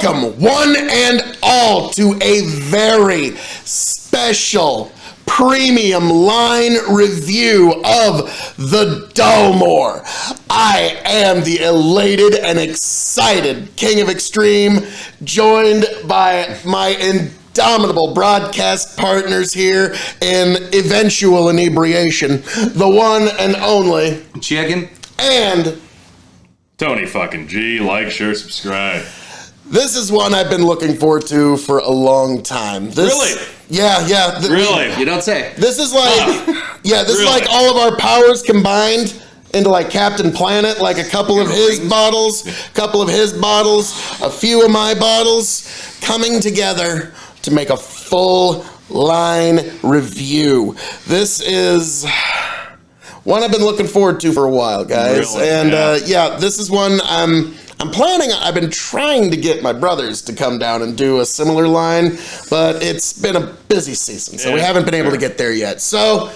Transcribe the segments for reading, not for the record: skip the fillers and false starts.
Welcome, one and all, to a very special premium line review of the Dalmore. I am the elated and excited King of Extreme, joined by my indomitable broadcast partners here in eventual inebriation, the one and only Chicken and Tony fucking G. Like, share, subscribe. this is one I've been looking forward to for a long time. Really? Yeah. Really? You don't say. This is like, this is Really? like all of our powers combined into like Captain Planet, like a couple of his bottles, a few of my bottles, coming together to make a full line review. This is one I've been looking forward to for a while, guys. Really? And Yeah. this is one I'm planning. I've been trying to get my brothers to come down and do a similar line, but it's been a busy season, so we haven't been able to get there yet. So,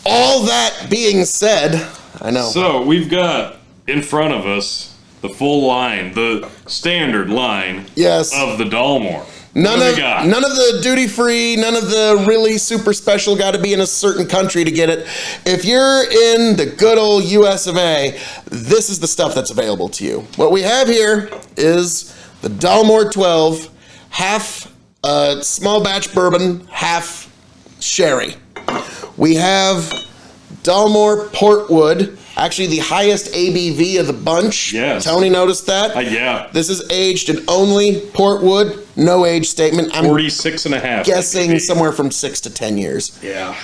all that being said, I know. So, we've got in front of us the full line, the standard line Yes. of the Dalmore. None What do of we got? none of the duty free, none of the really super special. Got to be in a certain country to get it. If you're in the good old U.S. of A., this is the stuff that's available to you. What we have here is the Dalmore 12, half small batch bourbon, half sherry. We have Dalmore Portwood, actually the highest ABV of the bunch. Yes. Tony noticed that. Yeah. This is aged in only Portwood, no age statement. I'm 46 and a half. guessing ABV. somewhere from 6 to 10 years. Yeah.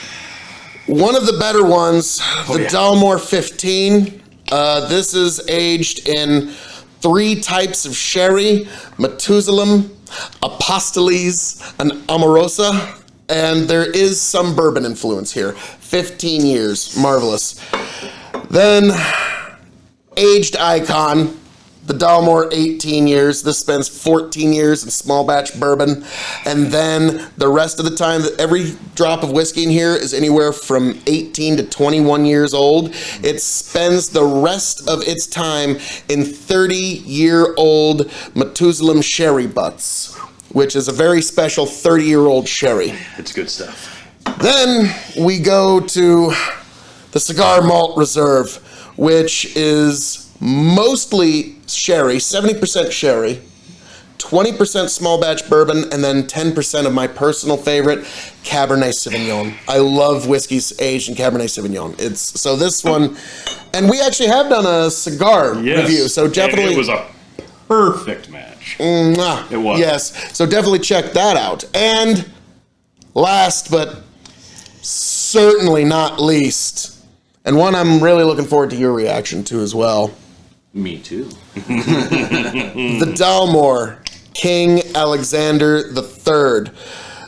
One of the better ones, the Dalmore 15. This is aged in 3 types of sherry: Methuselah, Apostoles, and Amorosa. And there is some bourbon influence here. 15 years, marvelous. Then, aged icon, the Dalmore 18 years. This spends 14 years in small batch bourbon. And then the rest of the time, every drop of whiskey in here is anywhere from 18 to 21 years old. It spends the rest of its time in 30-year-old Methuselah sherry butts, which is a very special 30-year-old sherry. It's good stuff. Then we go to the Cigar Malt Reserve, which is mostly sherry, 70% sherry, 20% small batch bourbon, and then 10% of my personal favorite, Cabernet Sauvignon. I love whiskeys aged in Cabernet Sauvignon. So this one, and we actually have done a cigar review, so definitely. And it was a perfect match. Mwah. It was. Yes, so definitely check that out. And last but certainly not least, and one I'm really looking forward to your reaction to as well, Me too. the Dalmore King Alexander III.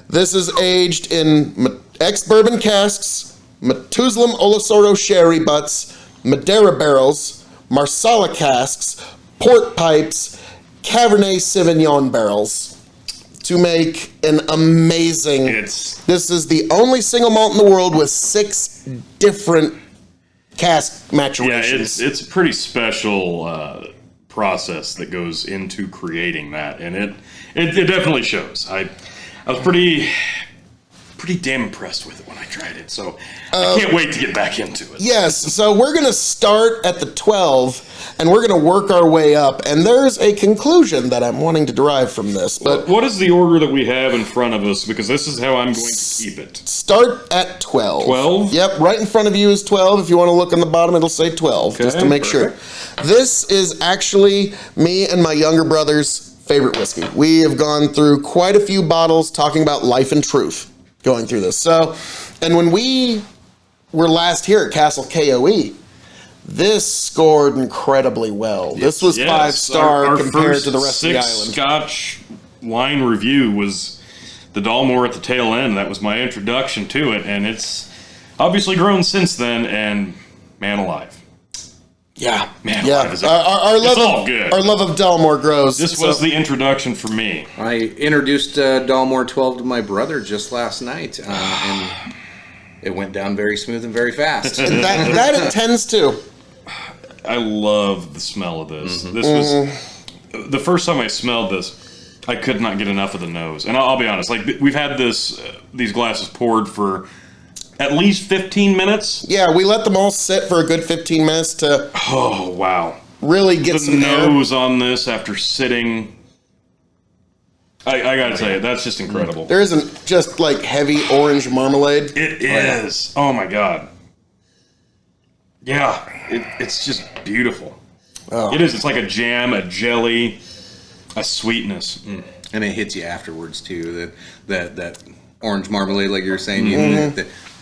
This is aged in ex-bourbon casks, Methuselah Oloroso sherry butts, Madeira barrels, Marsala casks, port pipes, Cabernet Sauvignon barrels to make an amazing. This is the only single malt in the world with 6 different cask maturations. Yeah, it's a pretty special process that goes into creating that, and it definitely shows. I was pretty damn impressed with it when I tried it, so I can't wait to get back into it. Yes, so we're going to start at the 12, and we're going to work our way up, and there's a conclusion that I'm wanting to derive from this. But What is the order that we have in front of us? Because this is how I'm going to keep it. start at 12. 12? Yep, right in front of you is 12. If you want to look on the bottom, it'll say 12, just to make sure. This is actually me and my younger brother's favorite whiskey. We have gone through quite a few bottles talking about life and truth going through this. So, and when we were last here at Castle K.O.E., this scored incredibly well. This was 5-star Our compared first to the rest of the 6 island. Scotch wine review was the Dalmore at the tail end. That was my introduction to it, and it's obviously grown since then, and man alive. Yeah, Man yeah. alive. Our It's all good. Our love of Dalmore grows. This was the introduction for me. I introduced Dalmore 12 to my brother just last night, and it went down very smooth and very fast. And that it tends to. I love the smell of this. This was the first time I smelled this, I could not get enough of the nose. And I'll be honest, like we've had these glasses poured for at least 15 minutes. Yeah, we let them all sit for a good 15 minutes to Oh, wow. really get The some air. nose on this after sitting. I gotta tell you, that's just incredible. There isn't just like heavy orange marmalade. It is. Oh my god. Yeah, it's just beautiful. Oh. It is. It's like a jam, a jelly, a sweetness. And it hits you afterwards too. That orange marmalade, like you were saying, you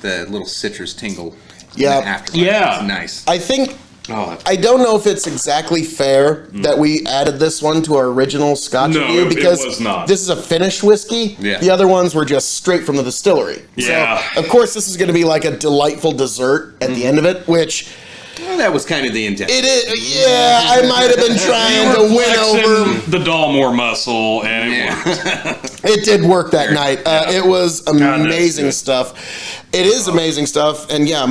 the little citrus tingle. Yeah. Afterwards. Yeah. It's nice. I think Oh, I don't know if it's exactly fair that we added this one to our original Scotch No, review it because was not. this is a finished whiskey. Yeah. The other ones were just straight from the distillery. Yeah. So, of course, this is going to be like a delightful dessert at the end of it, which Well, that was kind of the intent. it is. Yeah, I might have been trying to win over. flexing the Dalmore muscle, and it worked. It did work that night. It was that's amazing good. stuff. It is amazing stuff, and yeah,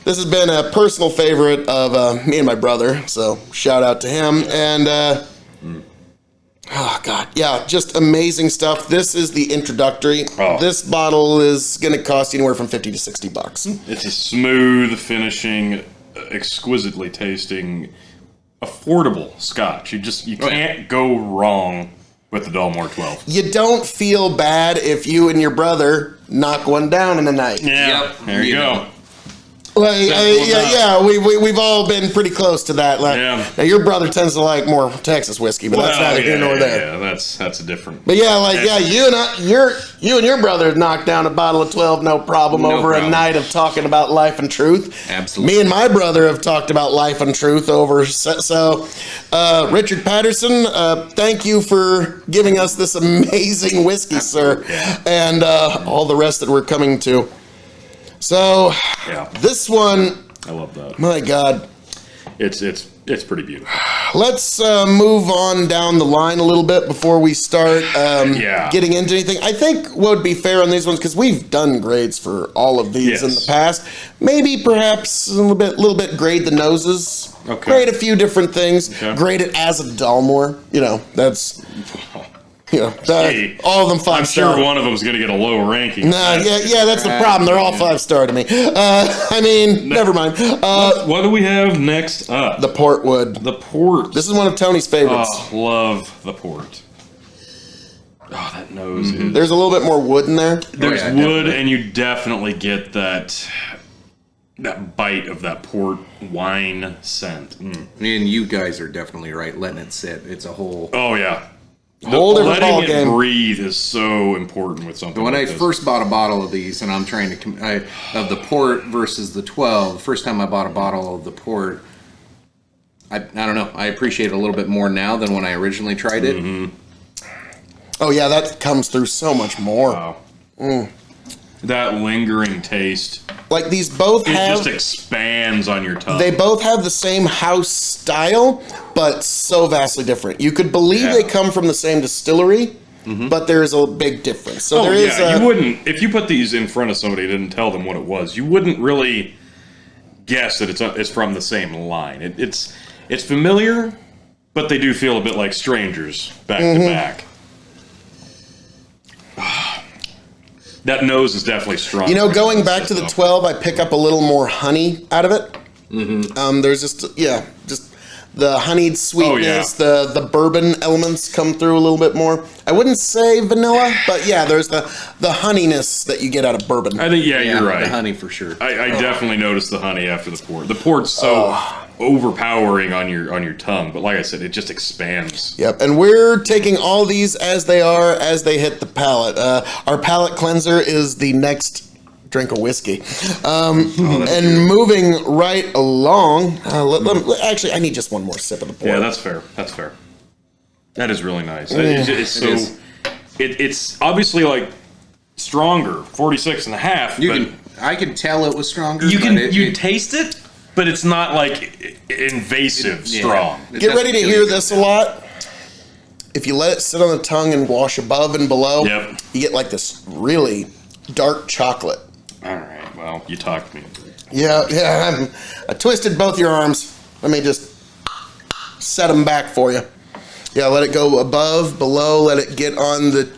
this has been a personal favorite of me and my brother. So shout out to him. And oh god, yeah, just amazing stuff. This is the introductory. Oh. This bottle is going to cost anywhere from $50 to $60. It's a smooth finishing, exquisitely tasting, affordable Scotch. You can't go wrong with the Dalmore 12. You don't feel bad if you and your brother knock one down in a night. Yeah, Yep, there you you go. know. Like, Simple yeah, we've all been pretty close to that. Like, Yeah. Now your brother tends to like more Texas whiskey, but that's neither here nor there. Yeah, that's a different. But yeah, like you and your brother knocked down a bottle of 12, no problem, No over problem. a night of talking about life and truth. Absolutely. Me and my brother have talked about life and truth over. So, Richard Patterson, thank you for giving us this amazing whiskey, sir, and all the rest that we're coming to. So, Yeah. this one, I love that. my God. It's pretty beautiful. Let's move on down the line a little bit before we start getting into anything. I think what would be fair on these ones, because we've done grades for all of these in the Yes. past, maybe perhaps a little bit grade the noses, Okay. grade a few different things, Okay. grade it as a Dalmore. That's Hey, all of them 5 I'm star. sure one of them is going to get a low ranking. Nah, yeah, that's the problem. They're all 5 star to me. I mean, never mind. What do we have next up? The Portwood. The port. This is one of Tony's favorites. Oh, love the port. Oh, that nose is. There's a little bit more wood in there. There's yeah, wood, definitely. and you definitely get that bite of that port wine scent. And you guys are definitely right. Letting it sit. It's a whole. Oh yeah, Whole different letting ball it game. breathe is so important with something. When like I this. first bought a bottle of these, and I'm trying to of the port versus the 12. The first time I bought a bottle of the port, I don't know. I appreciate it a little bit more now than when I originally tried it. Oh yeah, that comes through so much more. Wow. That lingering taste, Like these both it have, just expands on your tongue. they both have the same house style, but so vastly different. You could believe Yeah. they come from the same distillery, but there is a big difference. So Oh there is yeah, you wouldn't, if you put these in front of somebody and didn't tell them what it was, you wouldn't really guess that it's from the same line. It's familiar, but they do feel a bit like strangers back to back. That nose is definitely strong. going back to the 12, I pick up a little more honey out of it. There's just the honeyed sweetness, the bourbon elements come through a little bit more. I wouldn't say vanilla, but yeah, there's the honeyness that you get out of bourbon. I think you're right. The honey for sure. I definitely noticed the honey after the port. The port's so overpowering on your tongue, but like I said, it just expands. Yep, and we're taking all these as they are, as they hit the palate. Our palate cleanser is the next drink of whiskey. And moving right along, actually, I need just one more sip of the port. Yeah, that's fair. That's fair. That is really nice. It's so. is. It's obviously like stronger, 46 and a half. I can tell it was stronger. You but can it taste it, but it's not like invasive strong. It Get ready to doesn't hear feel this a lot. If you let it sit on the tongue and wash above and below, Yep. you get like this really dark chocolate. All right. Well, you talked me into it. Yeah, I twisted both your arms. Let me just set them back for you. Yeah, let it go above, below, let it get on the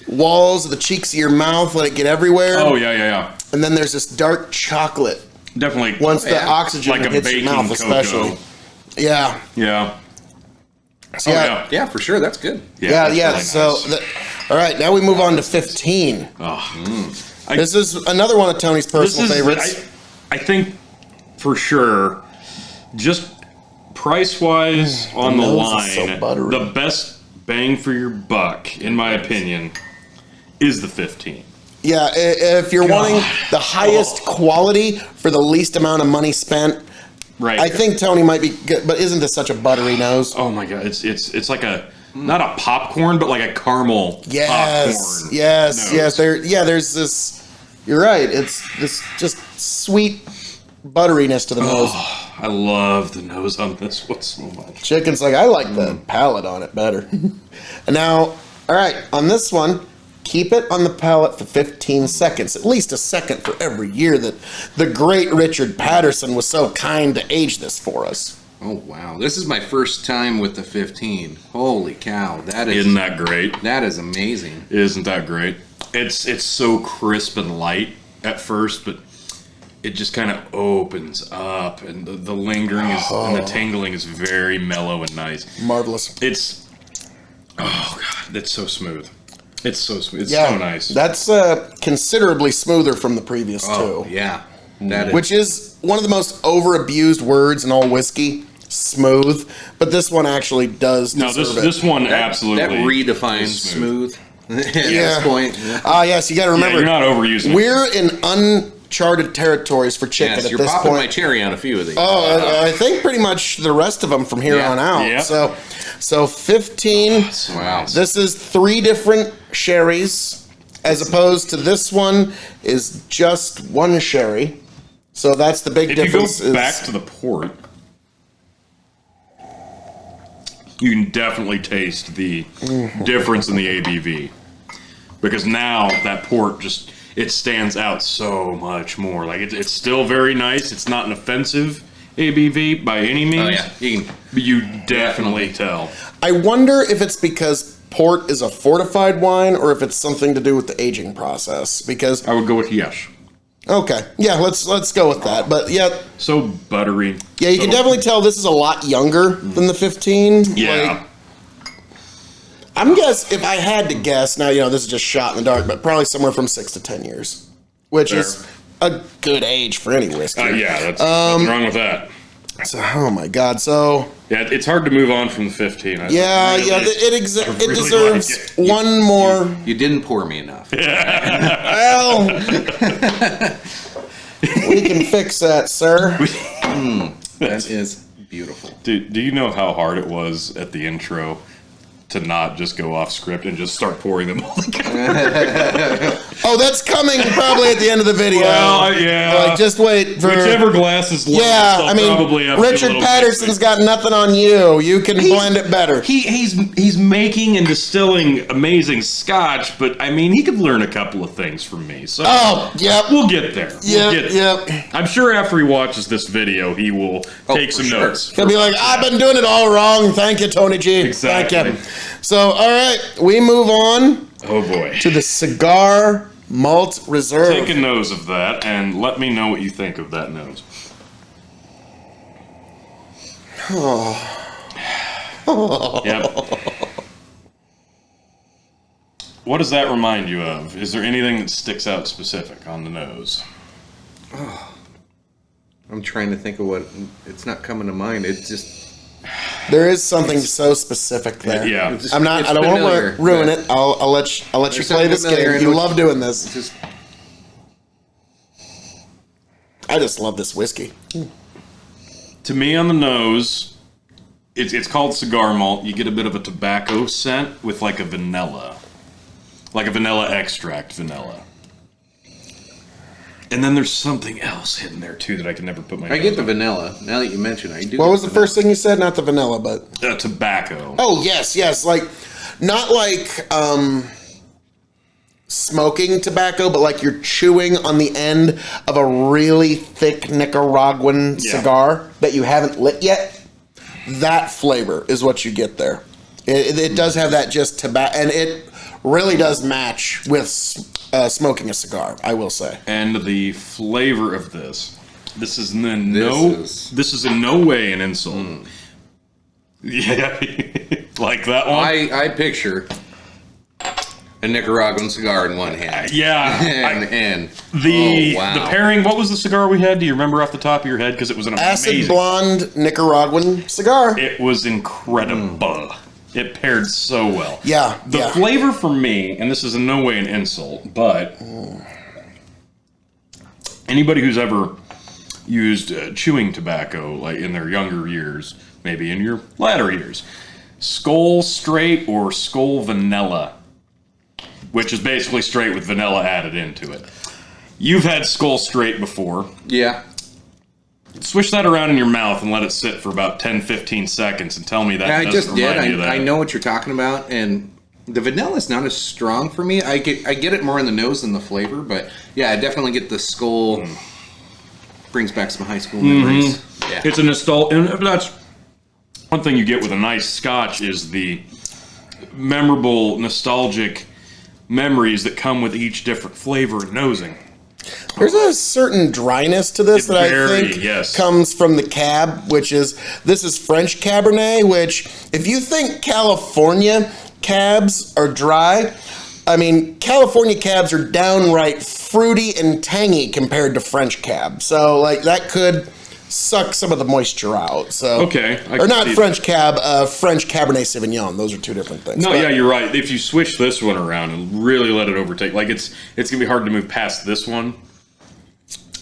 walls of the cheeks of your mouth, let it get everywhere. Oh, yeah. And then there's this dark chocolate. Definitely. Once the oxygen like a hits your baking mouth, especially. cocoa. Yeah. Yeah. So, Yeah, for sure. That's good. Yeah. that's really So, nice. all right, now we move on to 15. This is another one of Tony's personal favorites. I think for sure, just price wise on the nose is so line, buttery. the best bang for your buck, in my opinion, is the 15. Yeah, if you're wanting the highest quality for the least amount of money spent, Right. I think Tony might be good, but isn't this such a buttery nose? Oh my god, it's like a not a popcorn, but like a caramel popcorn. Yes. nose. There's this. You're right. It's this just sweet butteriness to the nose. I love the nose on this one so much. Chicken's like, I like the palate on it better. And now, all right, on this one, keep it on the palate for 15 seconds, at least a second for every year that the great Richard Patterson was so kind to age this for us. Oh, wow. This is my first time with the 15. Holy cow. Isn't that great? That is amazing. Isn't that great? It's so crisp and light at first, but it just kind of opens up, and the lingering is, and the tingling is very mellow and nice. Marvelous. It's, oh god, it's so smooth. It's so smooth. It's Yeah, so nice. That's considerably smoother from the previous two. Yeah. That is. Which is one of the most over-abused words in all whiskey, smooth. But this one actually does No, deserve this one absolutely That redefines is smooth. At this point. Yes, you got to Yeah, remember. you're not overusing it. We're in uncharted territories for chicken Yes, at you're this popping my point. cherry on a few of these. I think pretty much the rest of them from here Yeah. on out. Yep. So 15. Wow. This is 3 different sherries, as opposed to this one is just 1 sherry. So that's the big If difference. you go back to the port, you can definitely taste the difference in the ABV. Because now that port just, it stands out so much more. Like it's still very nice. It's not an offensive ABV by any means. Oh, yeah. But you definitely tell. I wonder if it's because port is a fortified wine or if it's something to do with the aging process. Because I would go with yes. okay, yeah, let's go with that. But yeah, So buttery. yeah, you so, can definitely tell this is a lot younger than the 15. Yeah. Like, I'm if I had to guess, now this is just shot in the dark, but probably somewhere from 6 to 10 years, which is a good age for any whiskey. yeah, that's nothing wrong with that. So, oh my God, so Yeah, it's hard to move on from the 15. it really deserves like it. one more. You didn't pour me enough. Well, we can fix that, sir. That is beautiful. Do you know how hard it was at the intro to not just go off script and just start pouring them all together? Oh, that's coming probably at the end of the video. Well, yeah. Like, just wait for Whichever glass is left, Yeah, they'll I mean, probably have a Richard little Patterson's got nothing on you. You can blend it better. He's making and distilling amazing scotch, but I mean, he could learn a couple of things from me. So Oh, yep. we'll get there. We'll get there. Yep. I'm sure after he watches this video, he will take for some sure. notes. He'll be like, I've been doing it all wrong. Thank you, Tony G. Exactly. Thank you. So, all right, we move on Oh boy. to the Cigar Malt Reserve. Take a nose of that and let me know what you think of that nose. Yep. What does that remind you of? Is there anything that sticks out specific on the nose? I'm trying to think of what. It's not coming to mind. It's just. There is something so specific there. Yeah. It's I'm not. it's I don't want familiar, to ruin but it. I'll let you There's play this something familiar game. in You which- love doing It's this. just. I just love this whiskey. To me, on the nose, it's called cigar malt. You get a bit of a tobacco scent with like a vanilla extract vanilla. And then there's something else hidden there too that I can never put my I nose get the on. vanilla. Now that you mention it, I do. What get was the vanilla. first thing you said? Not the vanilla, but Tobacco. oh yes, like not like smoking tobacco, but like you're chewing on the end of a really thick Nicaraguan Yeah. cigar that you haven't lit yet. That flavor is what you get there. It does have that just tobacco, and it really does match with smoking a cigar, I will say. And the flavor of this is in no way an insult. Yeah, like that one. I picture a Nicaraguan cigar in one hand. Yeah, and the oh, wow. the pairing. What was the cigar we had? Do you remember off the top of your head? Because it was an amazing Acid blonde Nicaraguan cigar. It was incredible. It paired so well. Yeah. The flavor for me, and this is in no way an insult, but anybody who's ever used chewing tobacco, like in their younger years, maybe in your latter years, Skull Straight or Skull Vanilla, which is basically straight with vanilla added into it. You've had Skull Straight before. Yeah. Swish that around in your mouth and let it sit for about 10-15 seconds and tell me that doesn't remind you of that. I know what you're talking about, and the vanilla is not as strong for me. I get it more in the nose than the flavor, but yeah, I definitely get the Skull. Brings back some high school memories. Yeah. It's a nostalgia, and that's one thing you get with a nice scotch is the memorable, nostalgic memories that come with each different flavor and nosing. There's a certain dryness to this that I think comes from the cab, this is French Cabernet, which if you think California cabs are dry, I mean, California cabs are downright fruity and tangy compared to French cab. So, like, that could suck some of the moisture out. So, okay. Or not French cab, French Cabernet Sauvignon. Those are two different things. No, yeah, you're right. If you switch this one around and really let it overtake, like it's going to be hard to move past this one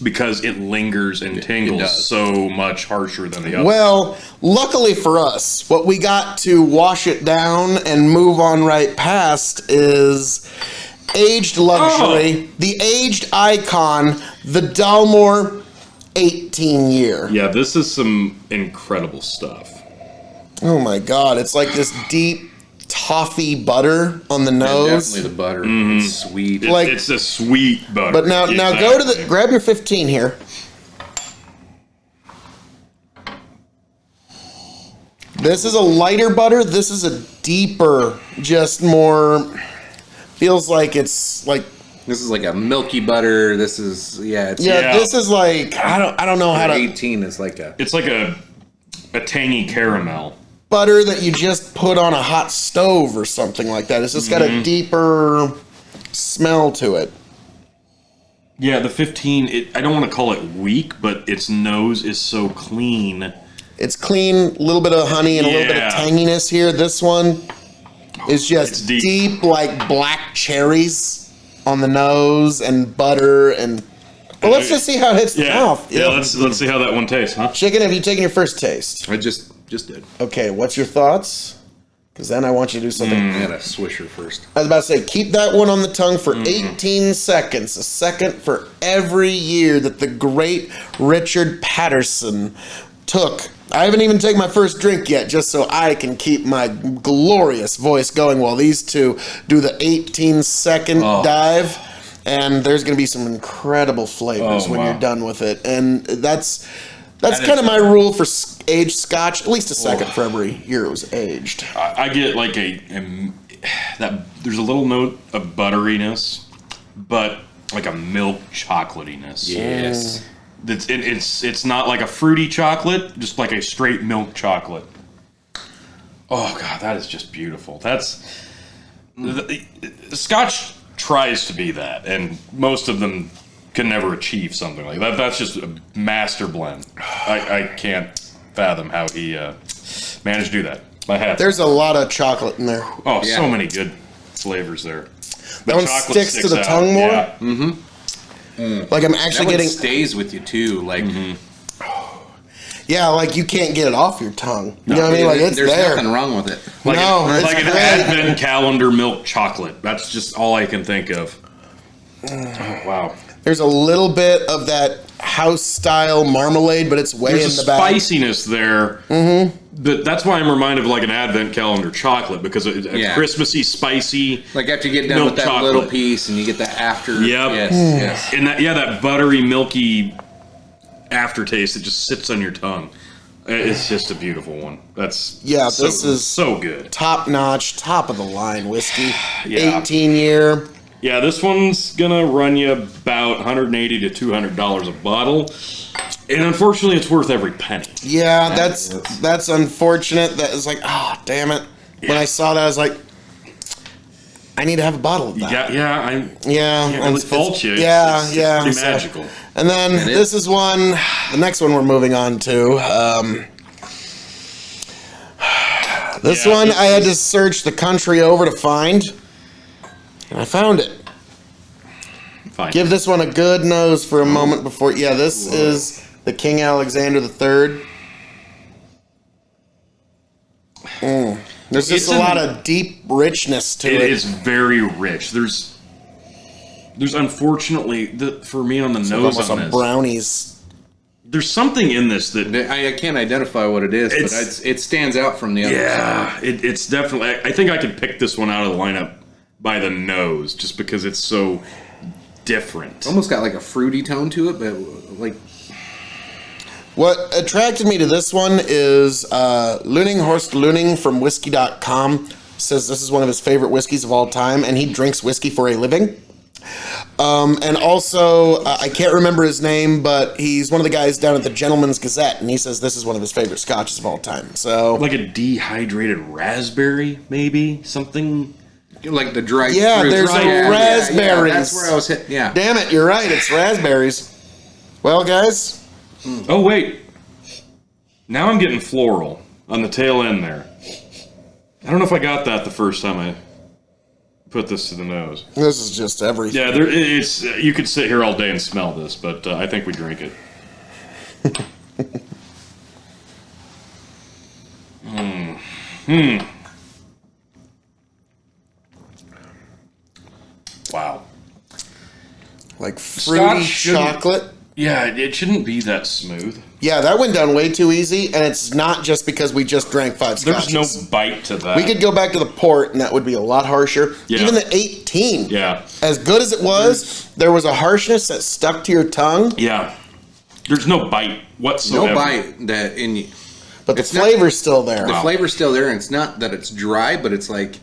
because it lingers and tingles so much harsher than the other. Well, luckily for us, what we got to wash it down and move on right past is aged luxury, the aged icon, the Dalmore 18-year. Yeah, this is some incredible stuff. Oh my God, it's like this deep toffee butter on the nose. Definitely the butter. It's sweet. It's a sweet butter. But now go to grab your 15 here. This is a lighter butter. This is a deeper, just more, feels like it's like. This is like a milky butter. This is, this is like, I don't know how to. 18 is like a. It's like a tangy caramel. Butter that you just put on a hot stove or something like that. It's just got a deeper smell to it. Yeah, the 15, I don't want to call it weak, but its nose is so clean. It's clean, a little bit of honey and a little bit of tanginess here. This one is just deep like black cherries on the nose and butter and... Well, let's just see how it hits the mouth. Yeah, let's see how that one tastes, huh? Chicken, have you taken your first taste? I just did. Okay, what's your thoughts? Because then I want you to do something. I had a swisher first. I was about to say, keep that one on the tongue for 18 seconds. A second for every year that the great Richard Patterson took. I haven't even taken my first drink yet, just so I can keep my glorious voice going while these two do the 18-second dive. And there's going to be some incredible flavors when you're done with it. And that's kind of my rule for aged scotch, at least a second for every year it was aged. I get like there's a little note of butteriness, but like a milk chocolatiness. Yes. It's not like a fruity chocolate, just like a straight milk chocolate. Oh God, that is just beautiful. That's the Scotch tries to be that, and most of them can never achieve something like that. That's just a master blend. I can't fathom how he managed to do that. My hat. There's a lot of chocolate in there. Oh, so many good flavors there. That one sticks to the tongue more. Yeah. Like I'm actually that getting. One stays with you too. Like. Yeah, like you can't get it off your tongue. You know what I mean? Like it's there's there. Nothing wrong with it. Like it's like an great. Advent calendar milk chocolate. That's just all I can think of. Oh, wow. There's a little bit of that house-style marmalade, but it's way in the back. There's a spiciness there. That's why I'm reminded of like an Advent calendar chocolate, because it's Christmassy, spicy. Like after you get done with that little piece and you get the after. Yep. Yes. And that buttery, milky aftertaste that just sits on your tongue. It's just a beautiful one. That's this is so good. Top notch, top of the line whiskey. Yeah. 18-year. Yeah, this one's gonna run you about $180 to $200 a bottle, and unfortunately, it's worth every penny. Yeah, that's unfortunate. That is like, oh, damn it. Yeah. When I saw that, I was like, I need to have a bottle of that. I can't really fault you. Yeah, it's pretty magical. And then this is the next one we're moving on to. This one I had to search the country over to find, and I found it. Fine. Give this one a good nose for a moment before. Yeah, this is the King Alexander III. There's just a lot of deep richness to it. It is very rich. There's unfortunately for me on the nose Almost on a this. brownies. There's something in this that I can't identify what it is, but it stands out from the others. Yeah, it's definitely. I think I could pick this one out of the lineup by the nose, just because it's so different. Almost got like a fruity tone to it, but like. What attracted me to this one is Horst Luning from whiskey.com says this is one of his favorite whiskeys of all time, and he drinks whiskey for a living. And also, I can't remember his name, but he's one of the guys down at the Gentleman's Gazette, and he says this is one of his favorite scotches of all time. So, like a dehydrated raspberry, maybe something. Like the dry fruit. There's raspberries. Yeah, that's where I was hit. Yeah. Damn it, you're right. It's raspberries. Well, guys. Oh, wait. Now I'm getting floral on the tail end there. I don't know if I got that the first time I put this to the nose. This is just everything. Yeah, it's. You could sit here all day and smell this, but I think we drink it. Wow. Like fruity chocolate. Yeah, it shouldn't be that smooth. Yeah, that went down way too easy, and it's not just because we just drank 5 scotches. There's no bite to that. We could go back to the port, and that would be a lot harsher. Yeah. Even the 18. Yeah. As good as it was, there was a harshness that stuck to your tongue. Yeah. There's no bite whatsoever. No bite that in you. But the flavor's still there. The flavor's still there, and it's not that it's dry, but it's like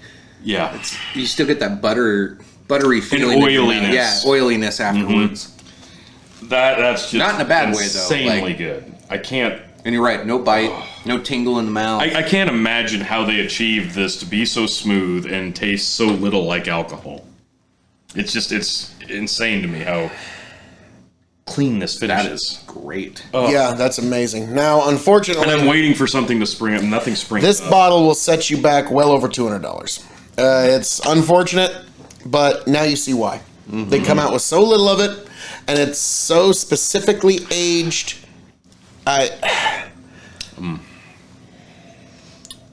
you still get that buttery feeling. And oiliness. Yeah, oiliness afterwards. That's just not in a bad way, though. Insanely good. I can't. And you're right. No bite, no tingle in the mouth. I can't imagine how they achieved this to be so smooth and taste so little like alcohol. It's insane to me how clean this finish is. Great. Yeah, that's amazing. Now, unfortunately, And I'm waiting for something to spring up. Nothing springs this up. bottle will set you back well over $200. It's unfortunate, but now you see why. They come out with so little of it, and it's so specifically aged.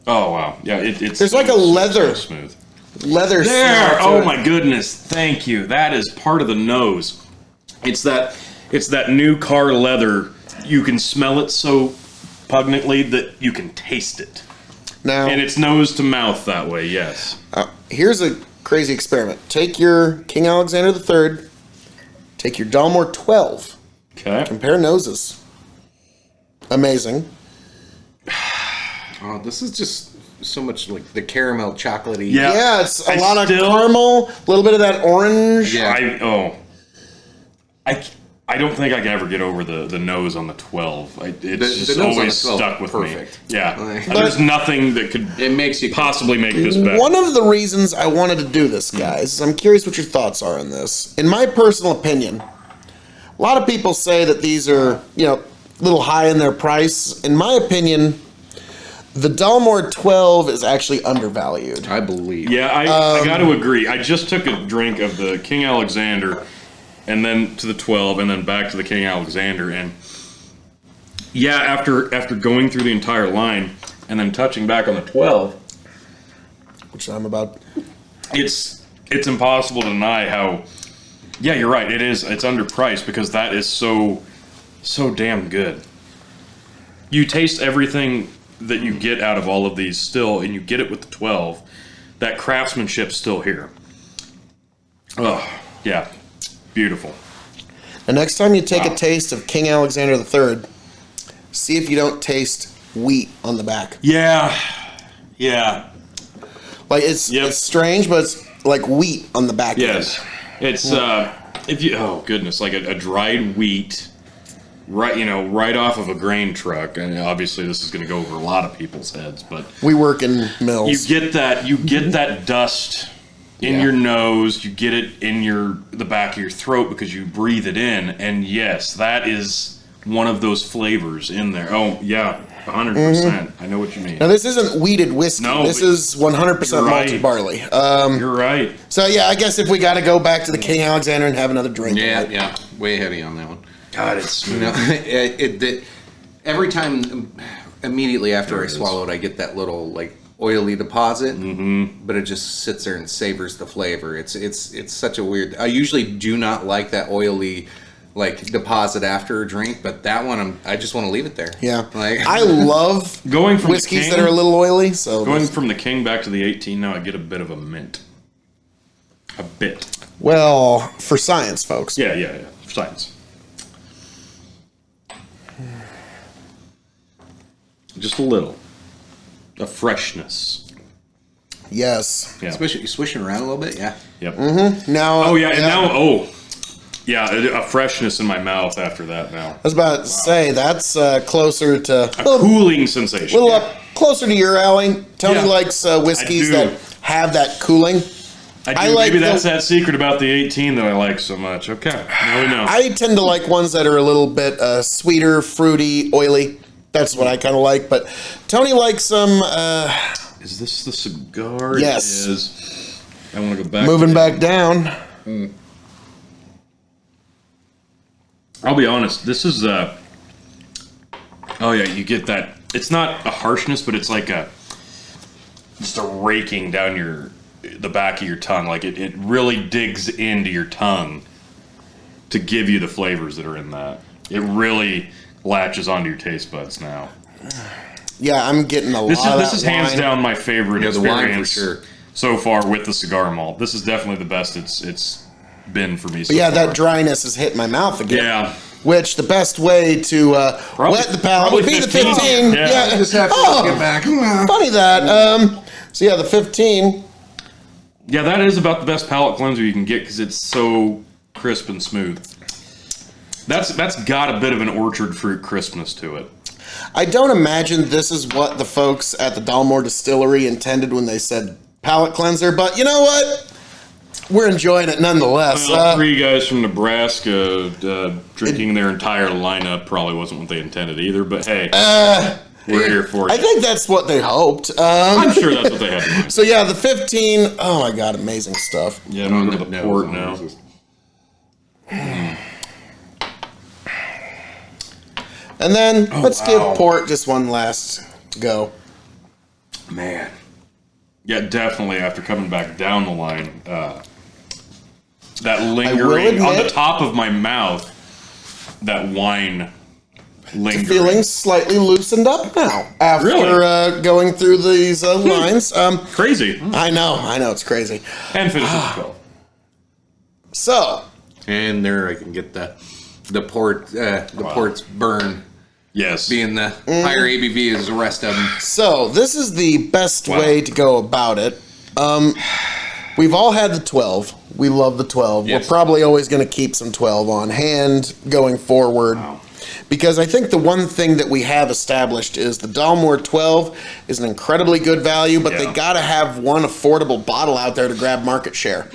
Oh wow! Yeah, it's. There's like a leather so smooth. Leather There! smell to Oh it. my goodness! Thank you. That is part of the nose. It's that new car leather. You can smell it so pungently that you can taste it. Now, And it's nose to mouth that way. Yes. here's a crazy experiment. Take your King Alexander III, take your Dalmore 12, Okay. compare noses. Amazing. Oh, this is just so much like the caramel chocolatey. Yeah. Yeah, it's a I lot of still- caramel, a little bit of that orange. Yeah. I don't think I can ever get over the nose on the 12. It's The just nose on always the 12, stuck with perfect. me. Yeah. Like- There's nothing that could It makes you possibly make this better. One of the reasons I wanted to do this, guys, is I'm curious what your thoughts are on this. In my personal opinion, a lot of people say that these are, a little high in their price. In my opinion, the Dalmore 12 is actually undervalued. I believe. Yeah, I got to agree. I just took a drink of the King Alexander, and then to the 12, and then back to the King Alexander, and yeah, after going through the entire line and then touching back on the 12, Which I'm about. it's impossible to deny how. Yeah, you're right. It's underpriced because that is so damn good. You taste everything that you get out of all of these still, and you get it with the 12. That craftsmanship's still here. Oh, yeah. Beautiful. The next time you take a taste of King Alexander III, see if you don't taste wheat on the back. Yeah. Like it's strange, but it's like wheat on the back. Yes. It's if you goodness, like a dried wheat, right off of a grain truck. And obviously this is going to go over a lot of people's heads, but We work in mills. you get that dust in your nose, you get it in the back of your throat because you breathe it in, and yes, that is one of those flavors in there. Oh yeah, 100%. I know what you mean. Now this isn't wheated whiskey. No, this is 100% malted barley. You're right. So yeah, I guess if we got to go back to the King Alexander and have another drink. Yeah, way heavy on that one. God, it's smooth. Every time, immediately after I swallow it, I get that little like oily deposit, but it just sits there and savors the flavor. It's such a weird. I usually do not like that oily like deposit after a drink, but that one I just want to leave it there. Yeah, like I love going from whiskeys King, that are a little oily. So going from the King back to the 18, now I get a bit of a mint. A bit. Well, for science, folks. Yeah. Science. Just a little. A freshness. Yes. Yeah. swishing around a little bit. Yeah. Yep. Now. Oh yeah, and now a freshness in my mouth after that. Now I was about to say that's closer to a cooling sensation. little up closer to your alley. Tony Yeah. likes whiskeys I do. that have that cooling. I do. like Maybe that's the- that secret about the 18 that I like so much. Okay, now we know. I tend to like ones that are a little bit sweeter, fruity, oily. That's what I kind of like. But Tony likes some. Is this the cigar? Yes. It is. I want to go back. Moving back down. I'll be honest. This is oh yeah, you get that. It's not a harshness, but it's like just a raking down the back of your tongue. Like it really digs into your tongue to give you the flavors that are in that. It really latches onto your taste buds now. Yeah, I'm getting a lot of that. This is hands wine. down my favorite Yeah, the wine for experience sure. so far with the cigar malt. This is definitely the best it's been for me so But yeah, far. that dryness has hit my mouth again. Yeah. Which the best way to wet the palate would be the 15. Yeah. I just have to get back. Funny that. So yeah, the 15. Yeah, that is about the best palate cleanser you can get because it's so crisp and smooth. That's got a bit of an orchard fruit crispness to it. I don't imagine this is what the folks at the Dalmore distillery intended when they said palate cleanser, but you know what? We're enjoying it nonetheless. Well, 3 guys from Nebraska drinking their entire lineup probably wasn't what they intended either, but hey, we're here for it. I think that's what they hoped. I'm sure that's what they had in mind. So yeah, the 15. Oh my god, amazing stuff. Yeah, I'm going to the port now. And then let's give wow. port just one last go. Man. Yeah, definitely after coming back down the line, that lingering on the admit- top of my mouth, that wine lingering. Feeling slightly loosened up now after Really? going through these lines. Crazy. I know, it's crazy. And finishes at 12. So, And there I can get the port's burn Yes. being the higher ABV as the rest of them. So this is the best way to go about it. We've all had the 12. We love the 12. Yes. We're probably always going to keep some 12 on hand going forward. Wow. Because I think the one thing that we have established is the Dalmore 12 is an incredibly good value, but they Yeah. got to have one affordable bottle out there to grab market share.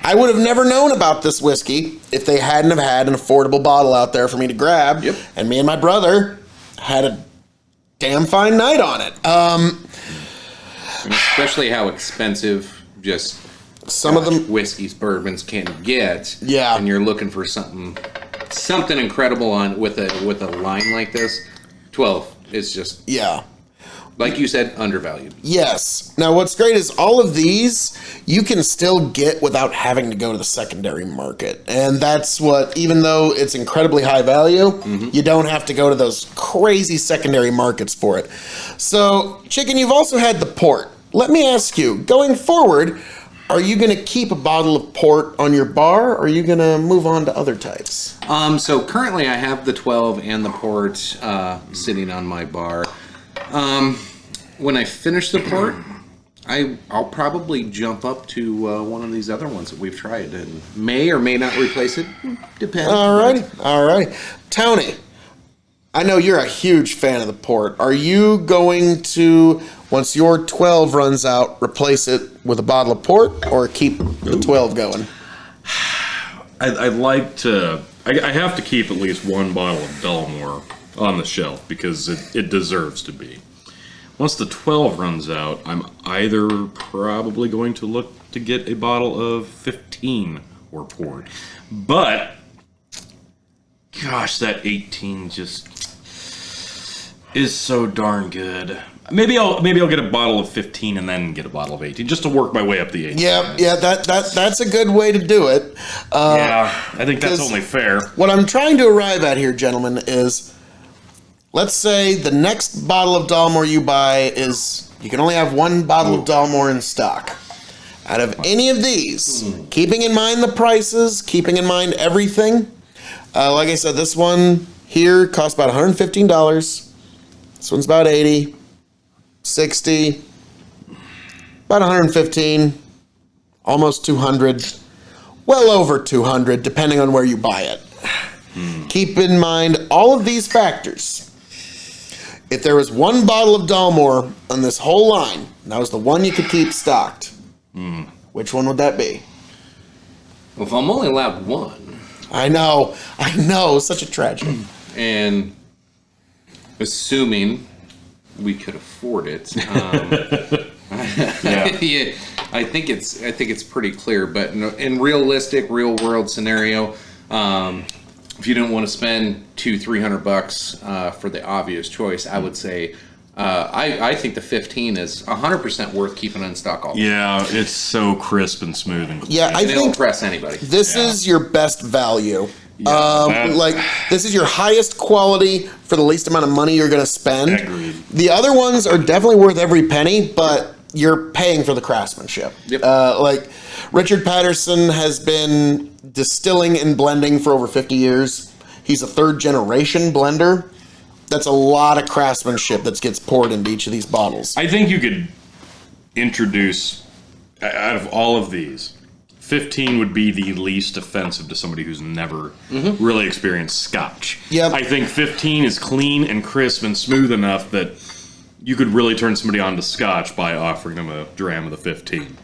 I would have never known about this whiskey if they hadn't have had an affordable bottle out there for me to grab. Yep. And me and my brother had a damn fine night on it. And especially how expensive just Some of them, whiskeys, bourbons can get. Yeah. And you're looking for something incredible on with a line like this. 12 is just, yeah. like you said, undervalued. Yes. Now, what's great is all of these you can still get without having to go to the secondary market. And that's what, even though it's incredibly high value, you don't have to go to those crazy secondary markets for it. So, Chicken, you've also had the port. Let me ask you, going forward, are you going to keep a bottle of port on your bar, or are you going to move on to other types? So currently I have the 12 and the port sitting on my bar. When I finish the port, I'll probably jump up to one of these other ones that we've tried and may or may not replace it. Depends. All right. Tony, I know you're a huge fan of the port. Are you going to, once your 12 runs out, replace it with a bottle of port or keep the 12 going? I'd like to. I have to keep at least one bottle of Dalmore on the shelf because it deserves to be. Once the 12 runs out, I'm either probably going to look to get a bottle of 15 or port. But, gosh, that 18 just is so darn good. Maybe I'll get a bottle of 15 and then get a bottle of 18 just to work my way up the 18. Yeah, that's a good way to do it. Yeah, I think that's only fair. What I'm trying to arrive at here, gentlemen, is let's say the next bottle of Dalmore you buy is you can only have one bottle of Dalmore in stock. Out of any of these, keeping in mind the prices, keeping in mind everything, like I said, this one here costs about $115. This one's about $80. 60, about 115, almost 200, well over 200, depending on where you buy it. Keep in mind all of these factors. If there was one bottle of Dalmore on this whole line, and that was the one you could keep stocked, which one would that be? Well, if I'm only allowed one. I know, such a tragedy. And assuming we could afford it. Yeah, I think it's pretty clear. But in realistic, real world scenario, if you don't want to spend $200-300 for the obvious choice, I would say I think the 15 is 100% worth keeping in stock all the time. Yeah, it's so crisp and smooth and clean. Yeah, I It'll think impress anybody. this is your best value. Yeah, like this is your highest quality for the least amount of money you're going to spend. Agreed. The other ones are definitely worth every penny, but you're paying for the craftsmanship. Yep. Like Richard Patterson has been distilling and blending for over 50 years. He's a third generation blender. That's a lot of craftsmanship that gets poured into each of these bottles. I think you could introduce, out of all of these, 15 would be the least offensive to somebody who's never really experienced scotch. Yep. I think 15 is clean and crisp and smooth enough that you could really turn somebody on to scotch by offering them a dram of the 15.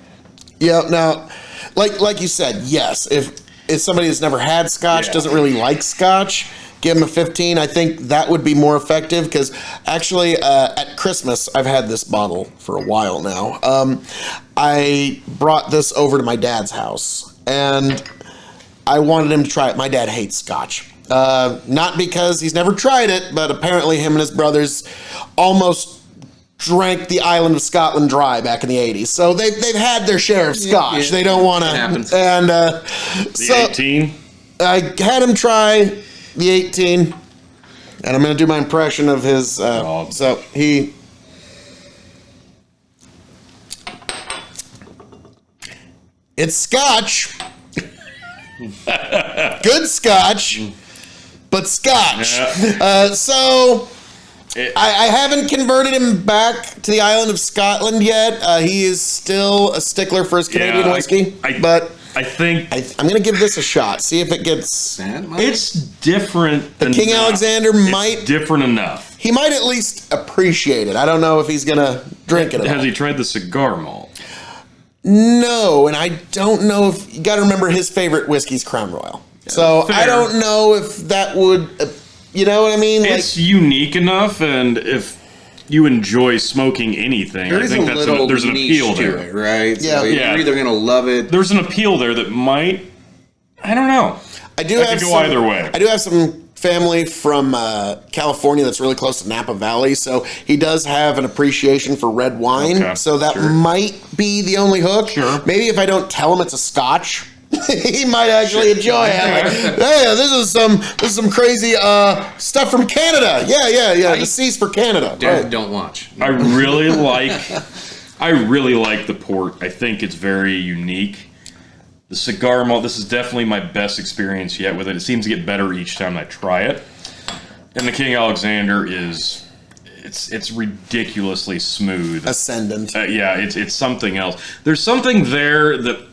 Yeah, now, like you said, yes, if somebody that's never had scotch, doesn't really like scotch, give them a 15. I think that would be more effective because actually at Christmas, I've had this bottle for a while now. I brought this over to my dad's house and I wanted him to try it. My dad hates scotch. Not because he's never tried it, but apparently him and his brothers almost drank the island of Scotland dry back in the 80s. So they've had their share of scotch. Yeah, they don't want to. And The 18? I had him try the 18, and I'm going to do my impression of his. So he. It's scotch. Good scotch, but scotch. Yeah. I haven't converted him back to the island of Scotland yet. He is still a stickler for his Canadian whiskey, but I think I'm going to give this a shot. See if it gets. it's different. The King Alexander might. Different enough. He might at least appreciate it. I don't know if he's going to drink it. Has he tried the cigar malt? No, and I don't know if you got to remember his favorite whiskey's Crown Royal. So fair. I don't know if that would, you know what I mean? It's unique enough, and if you enjoy smoking anything, I think there's an appeal to there, it, right? Yeah. So you're either gonna love it. There's an appeal there that might, I don't know. I could go either way. I do have some family from California that's really close to Napa Valley, so he does have an appreciation for red wine. Okay, so that might be the only hook. Sure. Maybe if I don't tell him it's a scotch, he might actually enjoy it. Like, hey, this is some crazy stuff from Canada. Yeah. The C's for Canada. Don't watch. I really like the port. I think it's very unique. The cigar malt, this is definitely my best experience yet with it. It seems to get better each time I try it. And the King Alexander is it's ridiculously smooth. Ascendant. Yeah, it's something else. There's something there that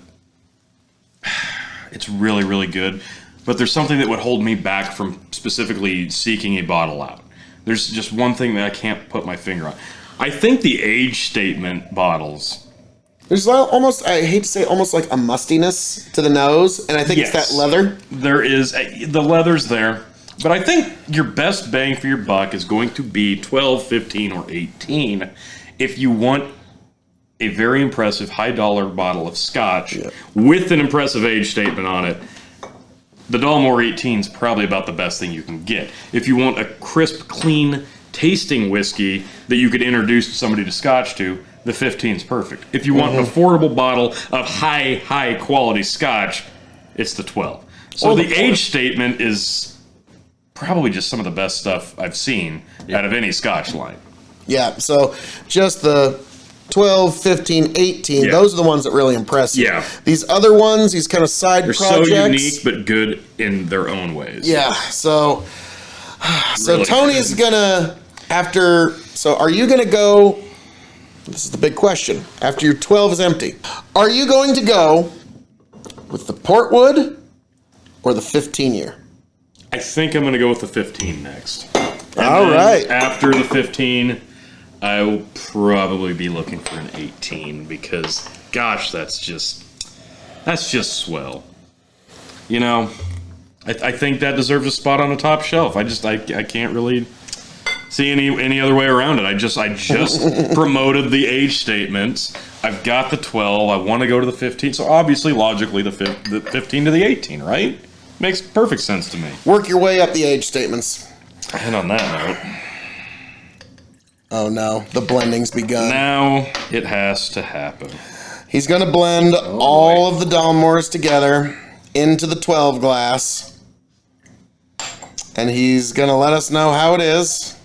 it's really, really good, but there's something that would hold me back from specifically seeking a bottle out. There's just one thing that I can't put my finger on. I think the age statement bottles. There's almost, I hate to say, almost like a mustiness to the nose, and I think it's that leather. There is, the leather's there, but I think your best bang for your buck is going to be 12, 15, or 18 if you want a very impressive high-dollar bottle of scotch with an impressive age statement on it. The Dalmore 18 is probably about the best thing you can get. If you want a crisp, clean tasting whiskey that you could introduce somebody to scotch to, the 15 is perfect. If you want an affordable bottle of high quality scotch, it's the 12. So the age statement is probably just some of the best stuff I've seen out of any scotch line. Yeah, so just the 12, 15, 18, those are the ones that really impress you. Yeah. These other ones, these kind of side They're projects. so unique but good in their own ways. Yeah, so Really Tony's gonna, so are you gonna go, this is the big question, after your 12 is empty, are you going to go with the Portwood or the 15 year? I think I'm going to go with the 15 next. All right. After the 15, I will probably be looking for an 18 because, gosh, that's just swell. You know, I think that deserves a spot on the top shelf. I can't really see any other way around it. I just promoted the age statements. I've got the 12. I want to go to the 15. So obviously, logically, the 15 to the 18, right? Makes perfect sense to me. Work your way up the age statements. And on that note, oh no, the blending's begun. now it has to happen. He's gonna blend all of the Dalmores together into the 12 glass, and he's gonna let us know how it is.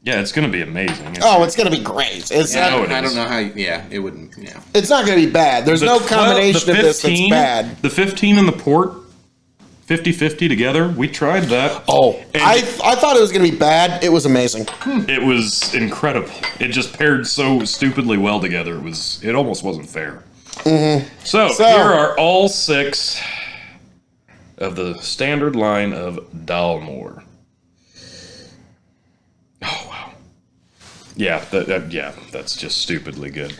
Yeah, it's going to be amazing. It's gonna be great. It's I not, don't know how. It wouldn't. Yeah. it's not gonna be bad. There's no combination of this that's bad. The 15 and the port, 50-50 together. We tried that. Oh, And I thought it was gonna be bad. It was amazing. it was incredible. It just paired so stupidly well together. It almost wasn't fair. So here are all 6 of the standard line of Dalmore. Oh wow! Yeah, that's just stupidly good.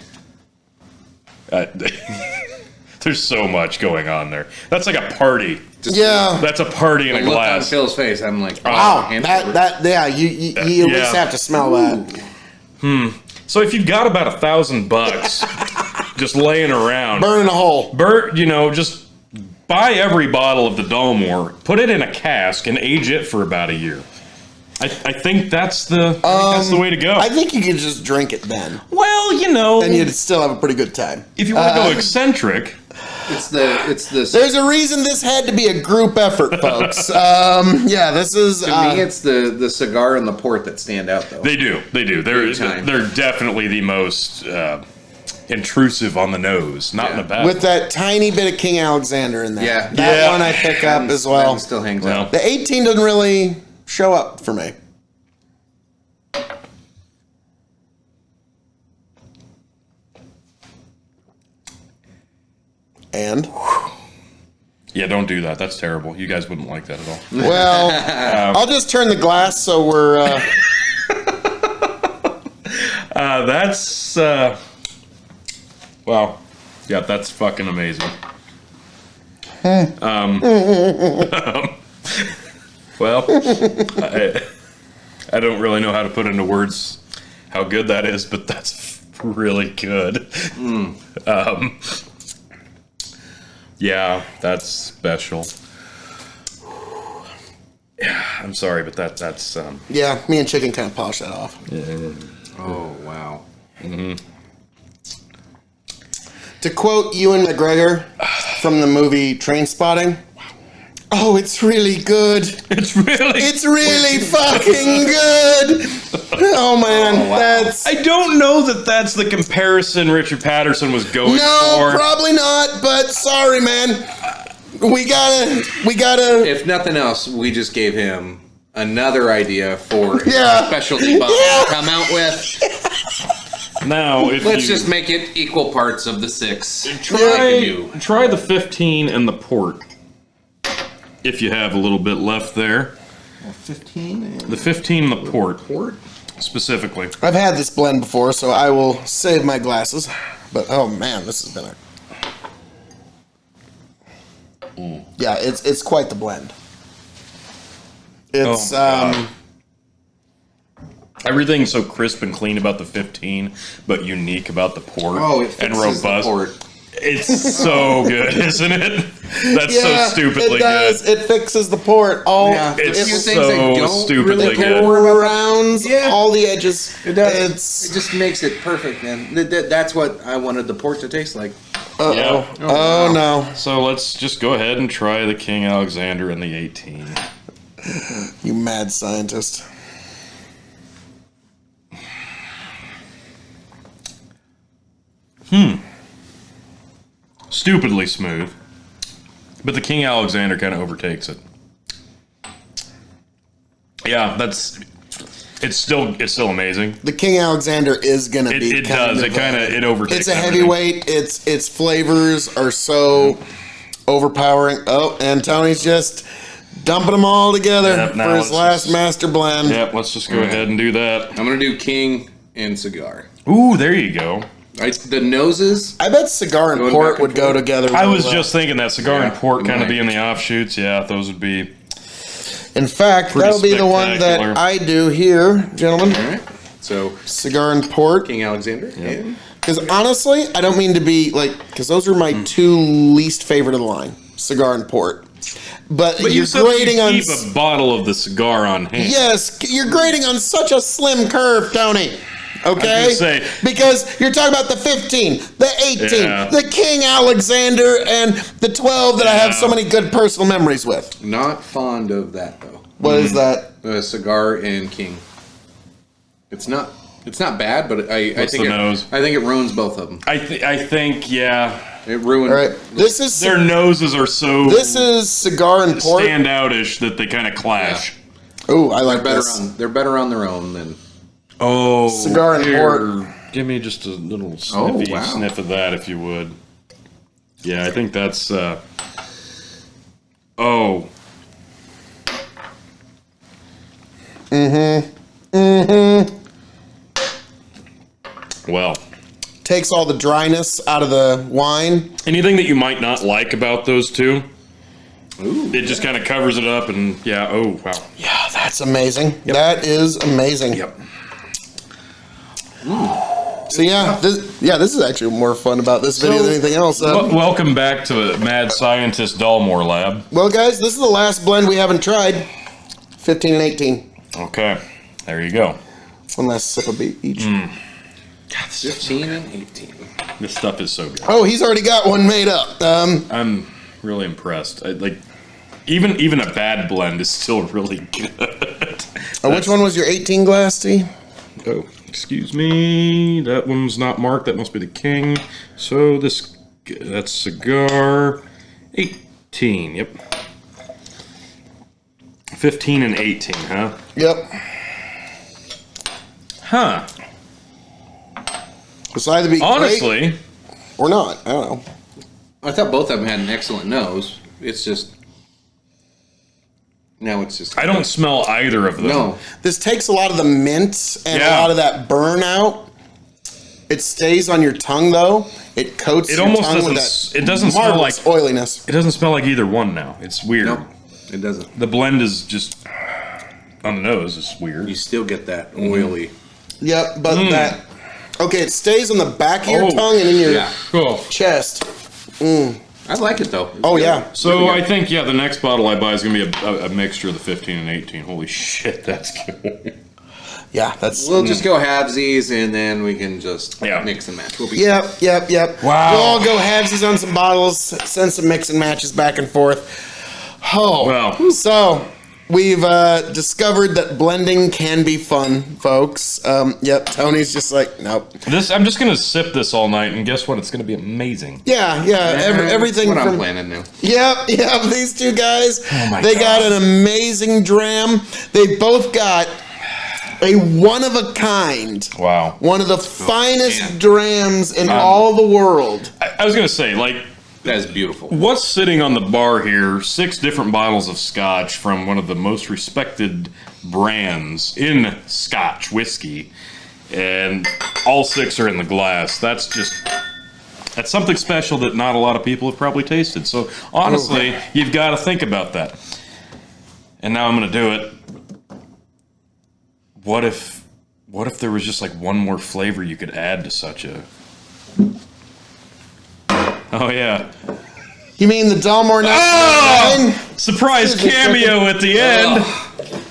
There's so much going on there. That's like a party. That's a party in a Look on glass. Phil's face. I'm like, Wow, you at least have to smell that. So if you've got about $1,000 just laying around, Burning a hole. just buy every bottle of the Dalmore, put it in a cask, and age it for about a year. I think that's the way to go. I think you could just drink it then, Well, and you'd still have a pretty good time. if you want to go eccentric, it's the. There's a reason this had to be a group effort, folks. This is. To me, it's the cigar and the port that stand out, though. they do. They're definitely the most intrusive on the nose, not in a bad with that tiny bit of King Alexander in there. Yeah. That one I pick up as That well. one still hangs Well. out. The 18 doesn't really show up for me. And Yeah, don't do that. That's terrible. You guys wouldn't like that at all. well, I'll just turn the glass so we're. That's wow. Yeah, that's fucking amazing. Well, I don't really know how to put into words how good that is, but that's really good. Yeah, that's special. Yeah, I'm sorry, but that's Yeah, me and Chicken kind of polished that off. Oh wow. To quote Ewan McGregor from the movie Trainspotting, oh, it's really good. it's really. It's really fucking good. Oh man, that's I don't know that that's the comparison Richard Patterson was going no, for. probably not. But sorry, man. We gotta. If nothing else, we just gave him another idea for Yeah. a specialty bottle to come out with. Now, if Let's you just make it equal parts of the 6. Try try the 15 and the port, if you have a little bit left there. 15 and The 15 and the port, port. specifically. I've had this blend before, so I will save my glasses. But oh man, this has been a. Yeah, it's quite the blend. It's God. Everything's so crisp and clean about the 15, but unique about the port. Oh, it and fixes the robust. port. It's so good, isn't it? That's yeah, so stupidly it does. good. It fixes the port. All Yeah, It's a few so things I don't stupidly really good. care four about. rounds, Yeah. all the edges. It does. It It's just makes it perfect, man. That's what I wanted the port to taste like. uh-oh. Yeah. Oh no. So let's just go ahead and try the King Alexander and the 18. You mad scientist. Stupidly smooth, but the King Alexander kind of overtakes it. Yeah, it's still amazing. The King Alexander is gonna be. It does. It overtakes. It's a everything. heavyweight. Its flavors are so overpowering. Oh, and Tony's just dumping them all together Yep, now for his let's last just- master blend. Yep. Let's just go ahead and do that. I'm gonna do King and Cigar. Ooh, there you go. The noses. I bet cigar and Going port back and would go forth. together. I really was well. just thinking that cigar and port kind of might. being the offshoots. Yeah, those would be. In fact, Pretty that'll be the one that spectacular. I do here, gentlemen. All right. So Cigar and port. King Alexander. And Because honestly, I don't mean to be like, because those are my two least favorite of the line, cigar and port. But But you're you said grading you on. keep a bottle of the cigar on hand. Yes, you're grading on such a slim curve, Tony. Okay? I was gonna say- Because you're talking about the 15, the 18, Yeah. the King Alexander, and the 12 that I have so Yeah. many good personal memories with. not fond of that though. What is that? Cigar and King. It's not bad, but I What's think the nose? I think it ruins both of them. I think yeah. It ruined. All right. This is Their noses are so this is cigar and port. stand outish that they kind of clash. Oh, I like They're better this. they're better on their own than. Oh, Cigar and port. Give me just a little Oh, sniffy wow. sniff of that, if you would. Yeah, I think that's. Oh, well, Takes all the dryness out of the wine. anything that you might not like about those two, it just kind of covers it up, and yeah. Oh, wow. Yeah, that's amazing. That is amazing. Yep. So this is actually more fun about this video than anything else. Welcome back to Mad Scientist Dalmore Lab. Well, guys, this is the last blend we haven't tried. 15 and 18. Okay, there you go. One last sip of each. 15 and 18. This stuff is so good. Oh, he's already got one made up. I'm really impressed. Even a bad blend is still really good. Which one was your 18 glass, T? Oh, excuse me. That one's not marked. That must be the King. So that's cigar 18. Yep. 15 and 18, huh? Yep. Huh. It's either be great Honestly, or not. I don't know. I thought both of them had an excellent nose. It's just now it's just I don't smell either of them. no. This takes a lot of the mint and a Yeah. lot of that burnout. It stays on your tongue though. It coats It your almost tongue with doesn't. that It doesn't smell like. marvelous oiliness. It doesn't smell like either one now. It's weird. No, it doesn't. The blend is just on the nose. It's weird. You still get that oily. Yep, but that. Okay, it stays on the back of your Oh, tongue and in your Yeah, Cool. chest. I like it though. It's Oh good. yeah. So Really I good. think the next bottle I buy is gonna be a mixture of the 15 and 18. Holy shit, that's good. Yeah, that's. We'll just go halvesies and then we can just Yeah. mix and match. We'll be Yep. Wow. We'll all go halvesies on some bottles, send some mix and matches back and forth. Oh. Well. So, We've discovered that blending can be fun, folks. Yep, Tony's just like, nope. I'm just gonna sip this all night, and guess what? It's gonna be amazing. Yeah. Everything What from I'm planning now. Yep. These two guys, my they God. got an amazing dram. They both got a one of a kind. Wow. One of the finest man. drams in all the world. I was gonna say, like, That is beautiful. what's sitting on the bar here? 6 different bottles of scotch from one of the most respected brands in scotch whiskey, and all 6 are in the glass. That's something special that not a lot of people have probably tasted. So honestly, you've got to think about that. And now I'm going to do it. What if there was just like one more flavor you could add to such a? Oh yeah. You mean the Dalmore 99? Oh! Surprise cameo at the end.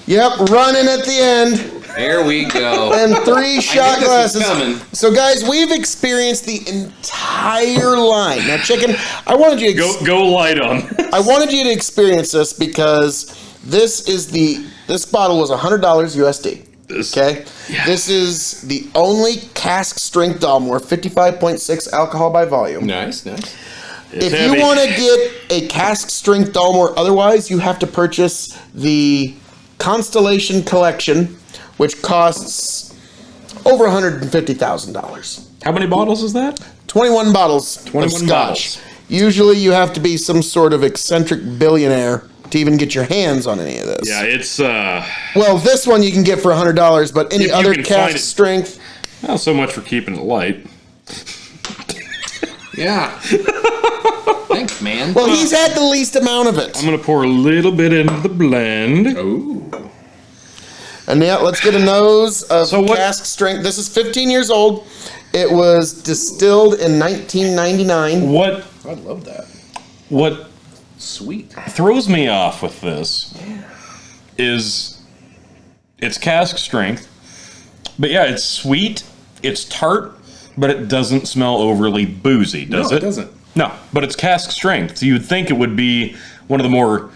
Yep, running at the end. There we go. And 3 shot this was glasses. coming. So, guys, we've experienced the entire line. Now, Chicken, I wanted you to Go light on. I wanted you to experience this because this bottle was $100 USD. Okay, This is the only cask strength Dalmore, 55.6 alcohol by volume. Nice. If heavy. you want to get a cask strength Dalmore, otherwise you have to purchase the Constellation Collection, which costs over $150,000. How many bottles is that? 21 bottles 21 of scotch. bottles. Usually you have to be some sort of eccentric billionaire to even get your hands on any of this. Yeah, it's Well, this one you can get for $100, but any If you other can cask find it. strength, not so much for keeping it light. Yeah. Thanks, man. well, he's had the least amount of it. I'm gonna pour a little bit into the blend. Ooh. And now let's get a nose of So what- cask strength. This is 15 years old. It was distilled in 1999. What I love that. Sweet. throws me off with this is it's cask strength, but yeah, it's sweet, it's tart, but it doesn't smell overly boozy, does No, it? it doesn't. No, but it's cask strength. So you would think it would be one of the more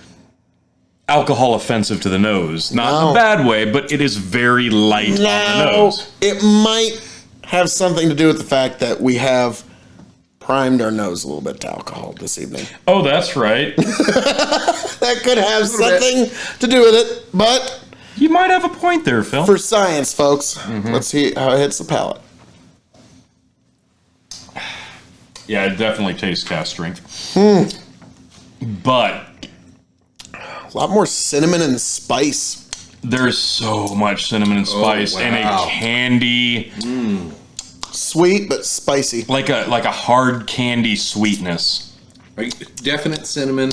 alcohol offensive to the nose. Not in No. a bad way, but it is very light on the Now, nose. it might have something to do with the fact that we have primed our nose a little bit to alcohol this evening. Oh, that's right. That could have little bit. something to do with it, but You might have a point there, Phil. for science, folks, let's see how it hits the palate. Yeah, it definitely tastes cask strength. But A lot more cinnamon and spice. there's so much cinnamon and spice and wow. a candy, Sweet, but spicy. like a hard candy sweetness. Definite cinnamon.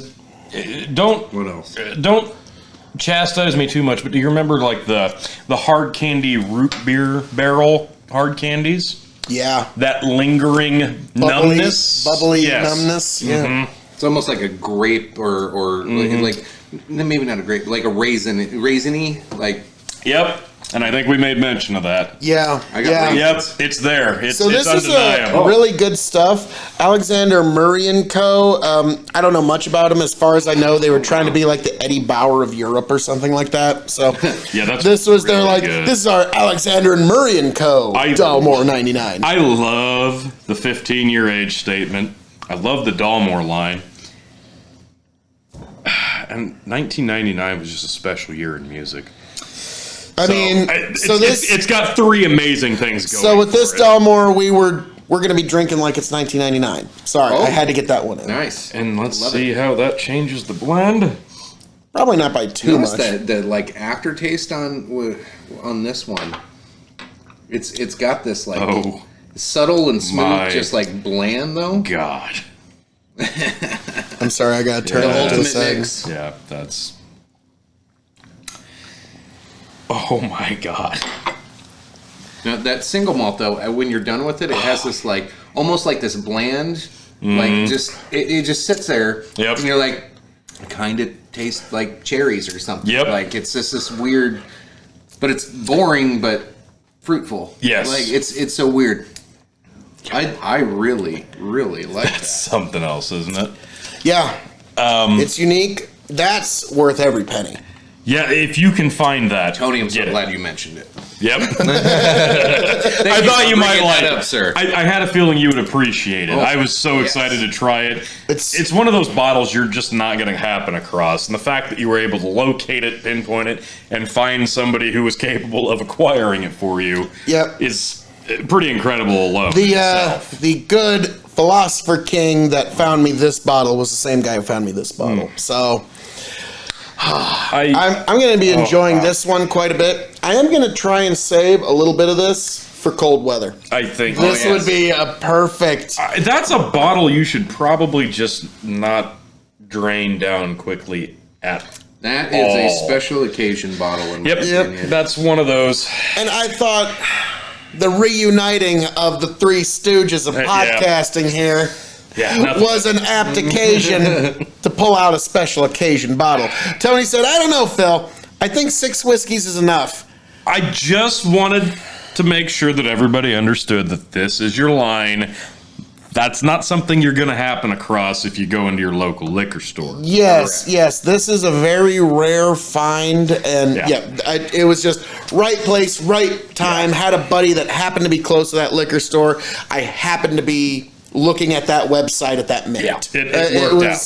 Don't What else? don't chastise me too much, but do you remember like the hard candy root beer barrel hard candies? Yeah. That lingering numbness, Bubbly Yes. numbness. Yeah. It's almost like a grape or like maybe not a grape, like a raisiny, like Yep, and I think we made mention of that. Yeah. I got yeah. raisins. Yep, it's there. It's, So it's this is undeniable. really good stuff. Alexander Murray and Co. I don't know much about them. As far as I know, they were trying to be like the Eddie Bauer of Europe or something like that. So Yeah, that's this was their really like good. this is our Alexander and Murray and Co. I- Dalmore 99. I love the 15-year age statement. I love the Dalmore line. And 1999 was just a special year in music. I mean, It's got 3 amazing things going. so with this for it. Dalmore, we're going to be drinking like it's 1999. Sorry, Oh. I had to get that one in. nice. And let's Love see it. how that changes the blend. Probably not by too Notice much. that the like aftertaste on this one. It's got this like Oh, subtle and smooth, my just like bland though. God. I'm sorry, I got to turn The it to the ultimate side. mix. Yeah, that's... Oh my God. Now that single malt though, when you're done with it, it has this like almost like this bland, like just it just sits there, Yep. and you're like, kind of tastes like cherries or something. Yep. Like it's just this weird, but it's boring but fruitful. Yes. Like it's so weird. I really like that. Something else, isn't it? Yeah. It's unique. That's worth every penny. Yeah, if you can find that. Tony, I'm so get it. glad you mentioned it. Yep. I thought you might like it, sir. I had a feeling you would appreciate it. Oh, I was so yes. excited to try it. It's one of those bottles you're just not going to happen across. And the fact that you were able to locate it, pinpoint it, and find somebody who was capable of acquiring it for you is pretty incredible alone. The good philosopher king that found me this bottle was the same guy who found me this bottle. So I'm going to be enjoying this one quite a bit. I am going to try and save a little bit of this for cold weather. I think this would be a perfect. That's a bottle you should probably just not drain down quickly at That is a special occasion bottle. In my opinion. That's one of those. And I thought the reuniting of the Three Stooges of podcasting here was an apt occasion to pull out a special occasion bottle. Tony said, I don't know, Phil. I think 6 whiskeys is enough. I just wanted to make sure that everybody understood that this is your line. That's not something you're going to happen across if you go into your local liquor store. Yes, yes. This is a very rare find. And it was just right place, right time. Had a buddy that happened to be close to that liquor store. I happened to be looking at that website at that minute. Yeah, it worked out.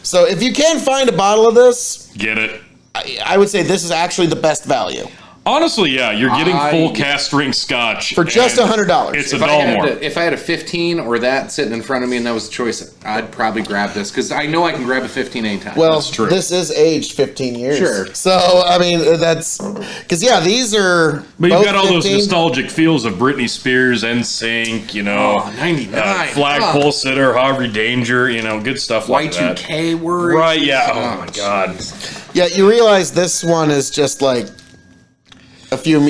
So if you can find a bottle of this, get it. I would say this is actually the best value. Honestly, yeah, you're getting full cast strength scotch for just $100. It's a Dalmore. If I had a 15 or that sitting in front of me and that was the choice, I'd probably grab this because I know I can grab a 15 anytime. Well, that's true. This is aged 15 years. Sure. So I mean, that's because these are. But you've got all those nostalgic feels of Britney Spears, NSYNC, 99, Flagpole Sitter, Harvey Danger, good stuff like that. Y2K words. Right? Yeah. Oh my God. Yeah, you realize this one is just like a few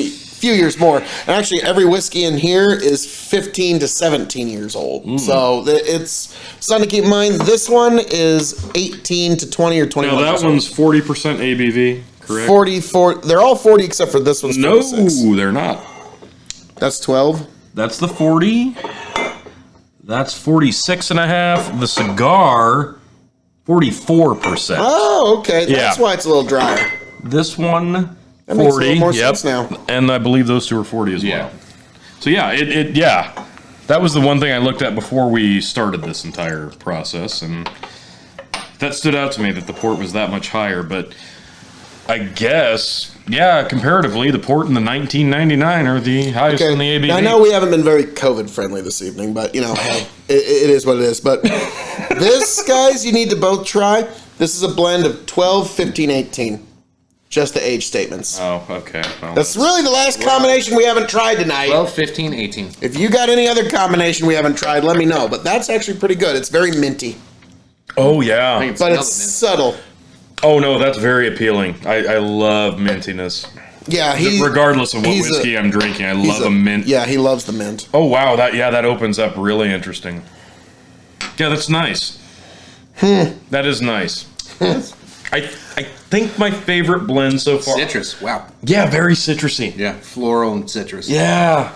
years more. And actually, every whiskey in here is 15 to 17 years old. So it's something to keep in mind. This one is 18 to 20 or 21. Now that one's 40% ABV, correct? 44. They're all 40 except for this one's 46. No, they're not. That's 12. That's the 40. That's 46 and a half. The Cigar, 44%. Oh, okay. That's why it's a little drier. This one, that makes 40. a little more sense now. And I believe those two are 40 as well. So yeah, that was the one thing I looked at before we started this entire process, and that stood out to me that the port was that much higher. But I guess, comparatively, the port and the 1999 are the highest in the ABV. Now, I know we haven't been very COVID friendly this evening, but hey, it is what it is. But this, guys, you need to both try. This is a blend of 12, 15, 18. Just the age statements. Oh, okay. Well, that's really the last combination we haven't tried tonight. 12, 15, 18. If you got any other combination we haven't tried, let me know. But that's actually pretty good. It's very minty. Oh, yeah. But it's subtle. Oh, no, that's very appealing. I love mintiness. Yeah, regardless of what whiskey I'm drinking, I love a mint. Yeah, he loves the mint. Oh, wow. That opens up really interesting. Yeah, that's nice. That is nice. I think my favorite blend so far. Citrus, wow. Yeah, very citrusy. Yeah, floral and citrus. Yeah.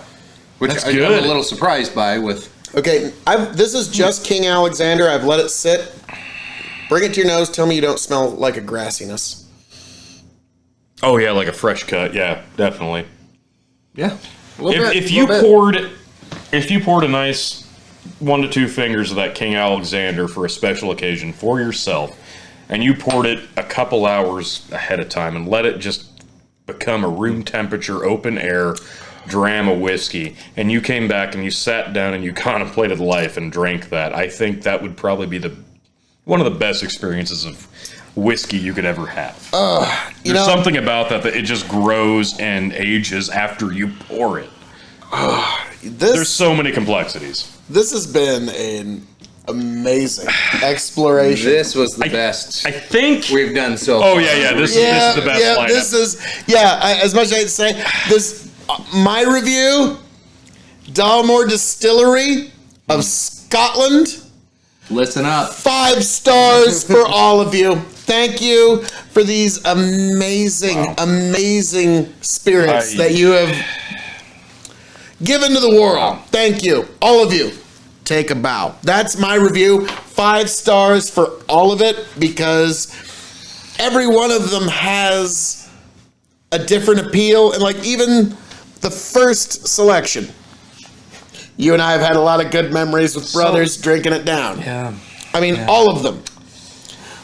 Which I'm a little surprised by with... Okay, this is just King Alexander. I've let it sit. Bring it to your nose. Tell me you don't smell like a grassiness. Oh, yeah, like a fresh cut. Yeah, definitely. Yeah. If you poured a nice 1 to 2 fingers of that King Alexander for a special occasion for yourself, and you poured it a couple hours ahead of time and let it just become a room temperature, open air dram of whiskey, and you came back and you sat down and you contemplated life and drank that, I think that would probably be one of the best experiences of whiskey you could ever have. There's something about that it just grows and ages after you pour it. There's so many complexities. This has been an amazing exploration. This was the best. I think we've done so far. Oh yeah. This is the best lineup. This is as much as I hate to say this. My review: Dalmore Distillery of Scotland. Listen up. 5 stars for all of you. Thank you for these amazing spirits that you have given to the world. Thank you, all of you. Take a bow. That's my review. 5 stars for all of it because every one of them has a different appeal. And like even the first selection, you and I have had a lot of good memories with brothers drinking it down. Yeah. I mean, all of them.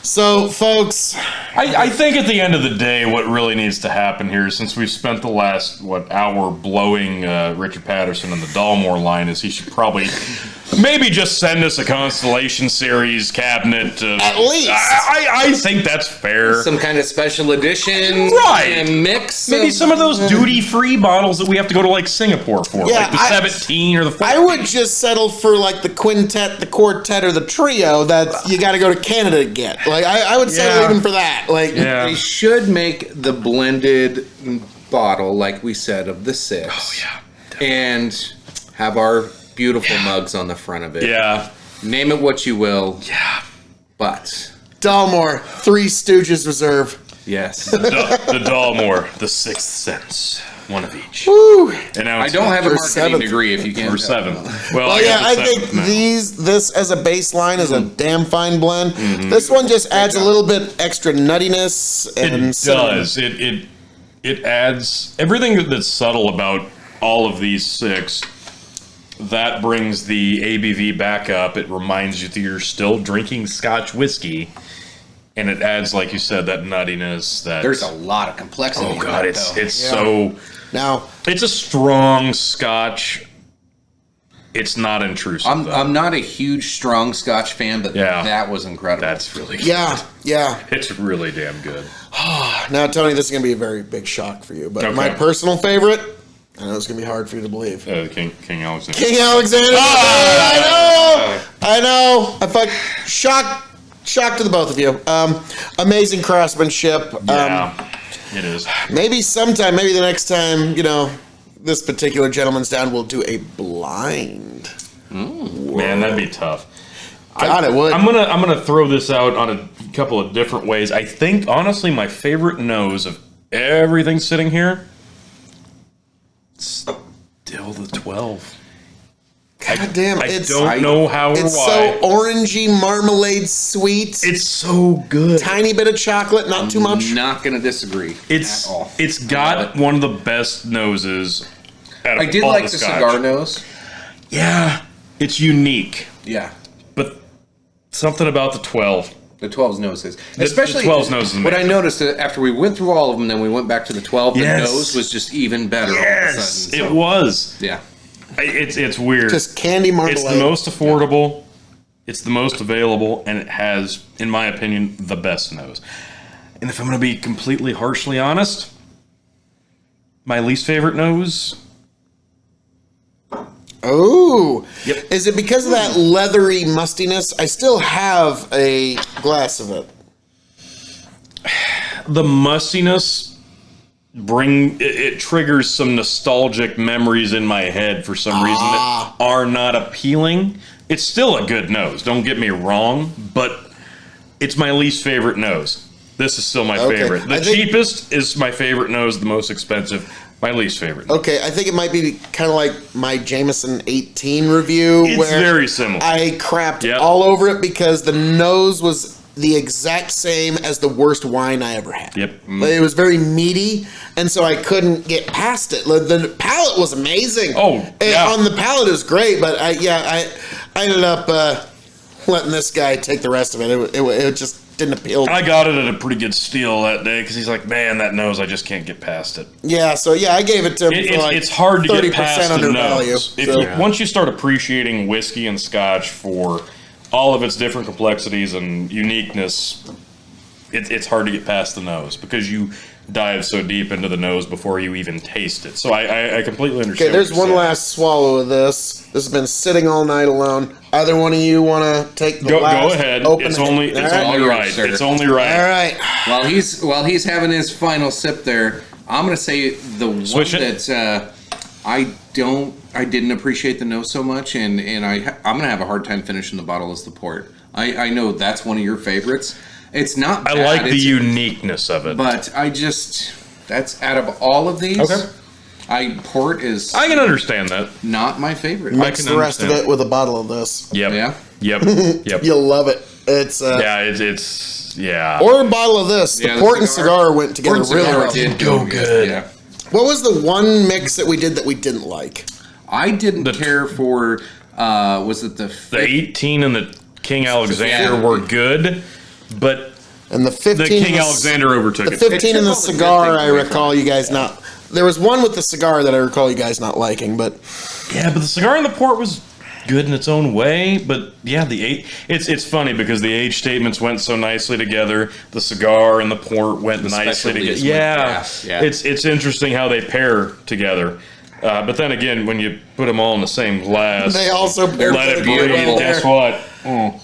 So, folks, I think at the end of the day, what really needs to happen here, since we've spent the last, hour blowing Richard Patterson and the Dalmore line, is he should probably maybe just send us a Constellation Series cabinet. At least. I think that's fair. Some kind of special edition. Right. And mix. Maybe some of those duty-free bottles that we have to go to, like, Singapore for. Yeah, like the 17 or the 14. I would just settle for like the quintet, the quartet, or the trio that you got to go to Canada to get. Like, I would settle even for that. Like, They should make the blended bottle, like we said, of the 6. Oh, yeah. And have our beautiful mugs on the front of it. Yeah. Name it what you will. Yeah. But Dalmore, Three Stooges Reserve. yes. The Dalmore, the Sixth Sense. One of each. Woo! I don't have a Or marketing seventh. degree if you can't. Or tell. 7. Well, yeah, I got the think seventh now. this as a baseline is a damn fine blend. This one just adds a little bit extra nuttiness and It cinnamon. does. It adds everything that's subtle about all of these 6. That brings the ABV back up. It reminds you that you're still drinking Scotch whiskey, and it adds, like you said, that nuttiness. That There's a lot of complexity. oh in god, that, it's though. so Now, it's a strong Scotch. It's not intrusive. I'm not a huge strong Scotch fan, but Yeah. that was incredible. That's really good. yeah. It's really damn good. Now, Tony, this is going to be a very big shock for you, but Okay. my personal favorite, I know it's going to be hard for you to believe. King Alexander. King Alexander. I know. Shock to the both of you. Amazing craftsmanship. Yeah, it is. Maybe sometime, maybe the next time, this particular gentleman's down, we'll do a blind. Man, that'd be tough. God, it would. I'm gonna throw this out on a couple of different ways. I think honestly, my favorite nose of everything sitting here, still the 12. God damn, I it's don't know how or it's why. so orangey, marmalade, sweet. It's so good. Tiny bit of chocolate, not too much. Not going to disagree It's at all. it's got one of the best noses. Out of I did all like the Scotch. cigar nose. Yeah, it's unique, Yeah. but something about the 12. The 12's noses. The Especially 12's nose is what I amazing. noticed after we went through all of them, then we went back to the 12, the Yes. nose was just even better all of a Yes, sudden. it was. Yeah. It's weird. Just candy marmalade. It's the most affordable, it's the most available, and it has, in my opinion, the best nose. And if I'm going to be completely harshly honest, my least favorite nose. Oh. Yep. Is it because of that leathery mustiness? I still have a glass of it. The mustiness it triggers some nostalgic memories in my head for some reason that are not appealing. It's still a good nose, don't get me wrong, but it's my least favorite nose. This is still my Okay. favorite. The I think- cheapest is my favorite nose, the most expensive, my least favorite. Okay, I think it might be kind of like my Jameson 18 review. It's where very similar. I crapped Yep. all over it because the nose was the exact same as the worst wine I ever had. Yep. Like, it was very meaty, and so I couldn't get past it. Like, the palate was amazing. Oh, yeah. On the palate it was great, but I ended up letting this guy take the rest of it. It just didn't appeal. I got it at a pretty good steal that day because he's like, man, that nose, I just can't get past it. Yeah, so yeah, I gave it to him for like It's hard to get 30% past the undervalue. nose. If So- once you start appreciating whiskey and Scotch for all of its different complexities and uniqueness, it's hard to get past the nose because you dive so deep into the nose before you even taste it. So I completely understand. Okay, there's what you're one saying. last swallow of this. This has been sitting all night alone. Either one of you want to take the Go last ahead. open It's it? only All right. only right. Sir. It's only right. All right. While he's having his final sip there, I'm going to say the Switch one it. that I didn't appreciate the nose so much, and I'm going to have a hard time finishing the bottle as the port. I know that's one of your favorites. It's not I bad, like the it's- uniqueness of it. but that's out of all of these. Okay. Port is I can understand that. not my favorite. Mix can the rest of understand. it with a bottle of this. Yep. Yeah. Yep. Yep. You'll love it. It's Yeah, it's Yeah. Or a bottle of this. The Yeah, the port and cigar. cigar went together Port really cigar well. did go good. Yeah. What was the one mix that we did that we didn't like? I didn't care for, was it The 18 and the King Alexander Yeah. were good, but And the 15. the King and the- Alexander overtook The it. 15 and the It took all the good cigar, things I away from recall it. you guys not. There was one with the cigar that I recall you guys not liking, but Yeah, but the cigar and the port was good in its own way. But yeah, it's funny because the age statements went so nicely together. The cigar and the port went nicely specialties together. went Yeah. fast, yeah. It's interesting how they pair together. But then again, when you put them all in the same glass, they also paired let it together breathe. well Guess there. what?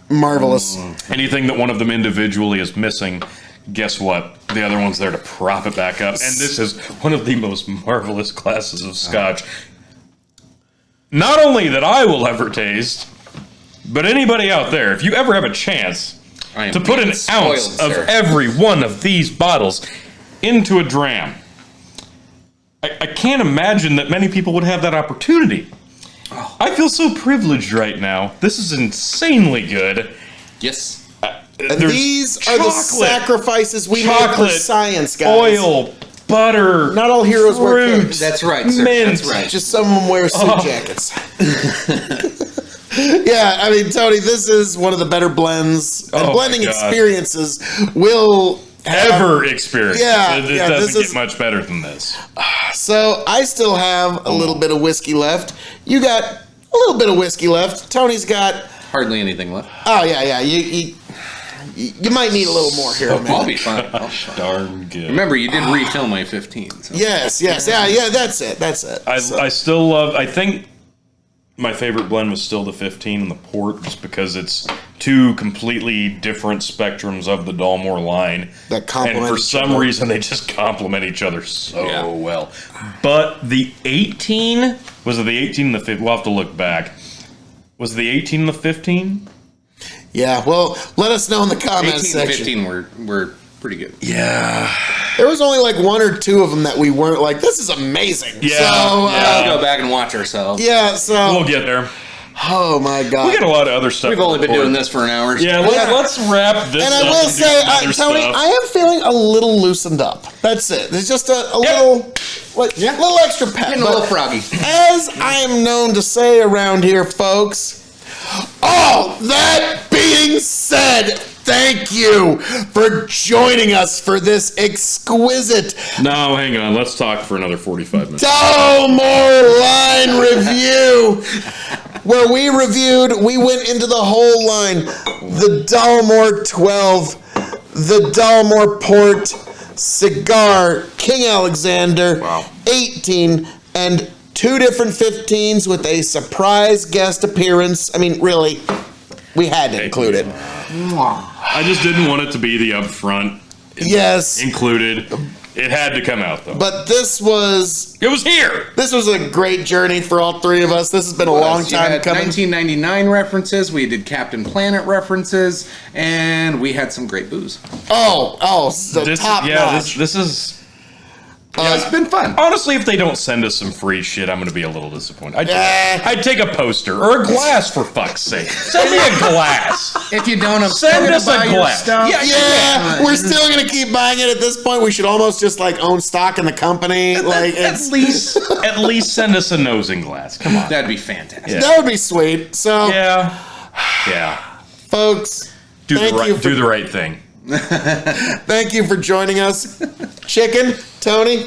Marvelous. Anything that one of them individually is missing, guess what? The other one's there to prop it back up. And this is one of the most marvelous glasses of scotch. Not only that I will ever taste, but anybody out there, if you ever have a chance I am to put an being spoiled, ounce of sir. every one of these bottles into a dram, I can't imagine that many people would have that opportunity. Oh. I feel so privileged right now. This is insanely good. Yes. And There's these are the chocolate, sacrifices we make for chocolate, science, guys. oil, butter. Not all heroes wear fruit, capes. That's right, sir. mint. That's right. Just some of them wear suit jackets. Yeah, I mean, Tony, this is one of the better blends and Oh my blending God. experiences will have. Ever experience. Yeah, It yeah, doesn't this get is- much better than this. So I still have a little bit of whiskey left. You got a little bit of whiskey left. Tony's got. Hardly anything left. Oh yeah. You might need a little more here, I'll man. be fine. I'll be fine. Darn good. Remember, you did refill my 15. So. Yes. Yeah. That's it. I still love. I think my favorite blend was still the 15 and the port, just because it's two completely different spectrums of the Dalmore line. That complement and for each some other. reason, they just complement each other so Yeah. well. But the 18 was it the 18 and the 15? We'll have to look back. Was it the 18 and the 15? Yeah. Well, let us know in the 18 comments and section. 15 were pretty good. Yeah. There was only like one or two of them that we weren't like. This is amazing. Yeah, So, yeah. We'll go back and watch ourselves. yeah. So. We'll get there. Oh my God. We got a lot of other stuff. We've to only been report. doing this for an hour. Yeah, let's wrap this And up. I will do say, some other Tony, stuff. I am feeling a little loosened up. That's it. There's just a little, little extra pep. Getting a little froggy. As I am known to say around here, folks, all that being said, thank you for joining us for this exquisite No, hang on. Let's talk for another 45 minutes. Dalmore line review, where we went into the whole line, the Dalmore 12, the Dalmore Port, Cigar, King Alexander, 18, and two different 15s with a surprise guest appearance. I mean, really, we had to include it. I just didn't want it to be the upfront Yes, included. It had to come out, though. but this was It was here. a great journey for all three of us. This has been a long You time had coming. 1999 references. We did Captain Planet references, and we had some great booze. So top notch. This is. Yeah, it's been fun. Honestly, if they don't send us some free shit, I'm going to be a little disappointed. Yeah. I'd take a poster or a glass, for fuck's sake. Send me a glass. If you don't, I'm Send still us a gonna buy your glass. stuff. Yeah, we're still gonna keep buying it. At this point, we should almost just like own stock in the company. Like At it's At least send us a nosing glass. Come on. That'd be fantastic. Yeah. that would be sweet. So, Yeah. folks, Do thank the you right. for Do the right thing. thank you for joining us, Chicken Tony.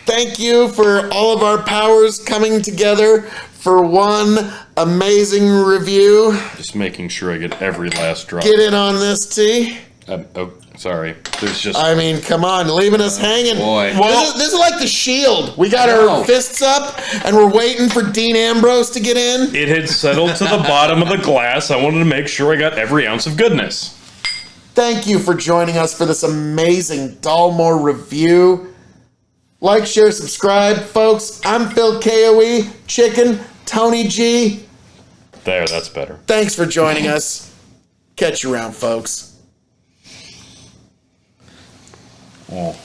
Thank you for all of our powers coming together for one amazing review. Just making sure I get every last drop. Get in on this, T. Oh, sorry. There's just. I mean, come on, leaving us hanging. boy. This is like the Shield. We got our fists up, and we're waiting for Dean Ambrose to get in. It had settled to the bottom of the glass. I wanted to make sure I got every ounce of goodness. Thank you for joining us for this amazing Dalmore review. Like, share, subscribe, folks. I'm Phil K.O.E, Chicken, Tony G. There, that's better. Thanks for joining us. Catch you around, folks. Oh.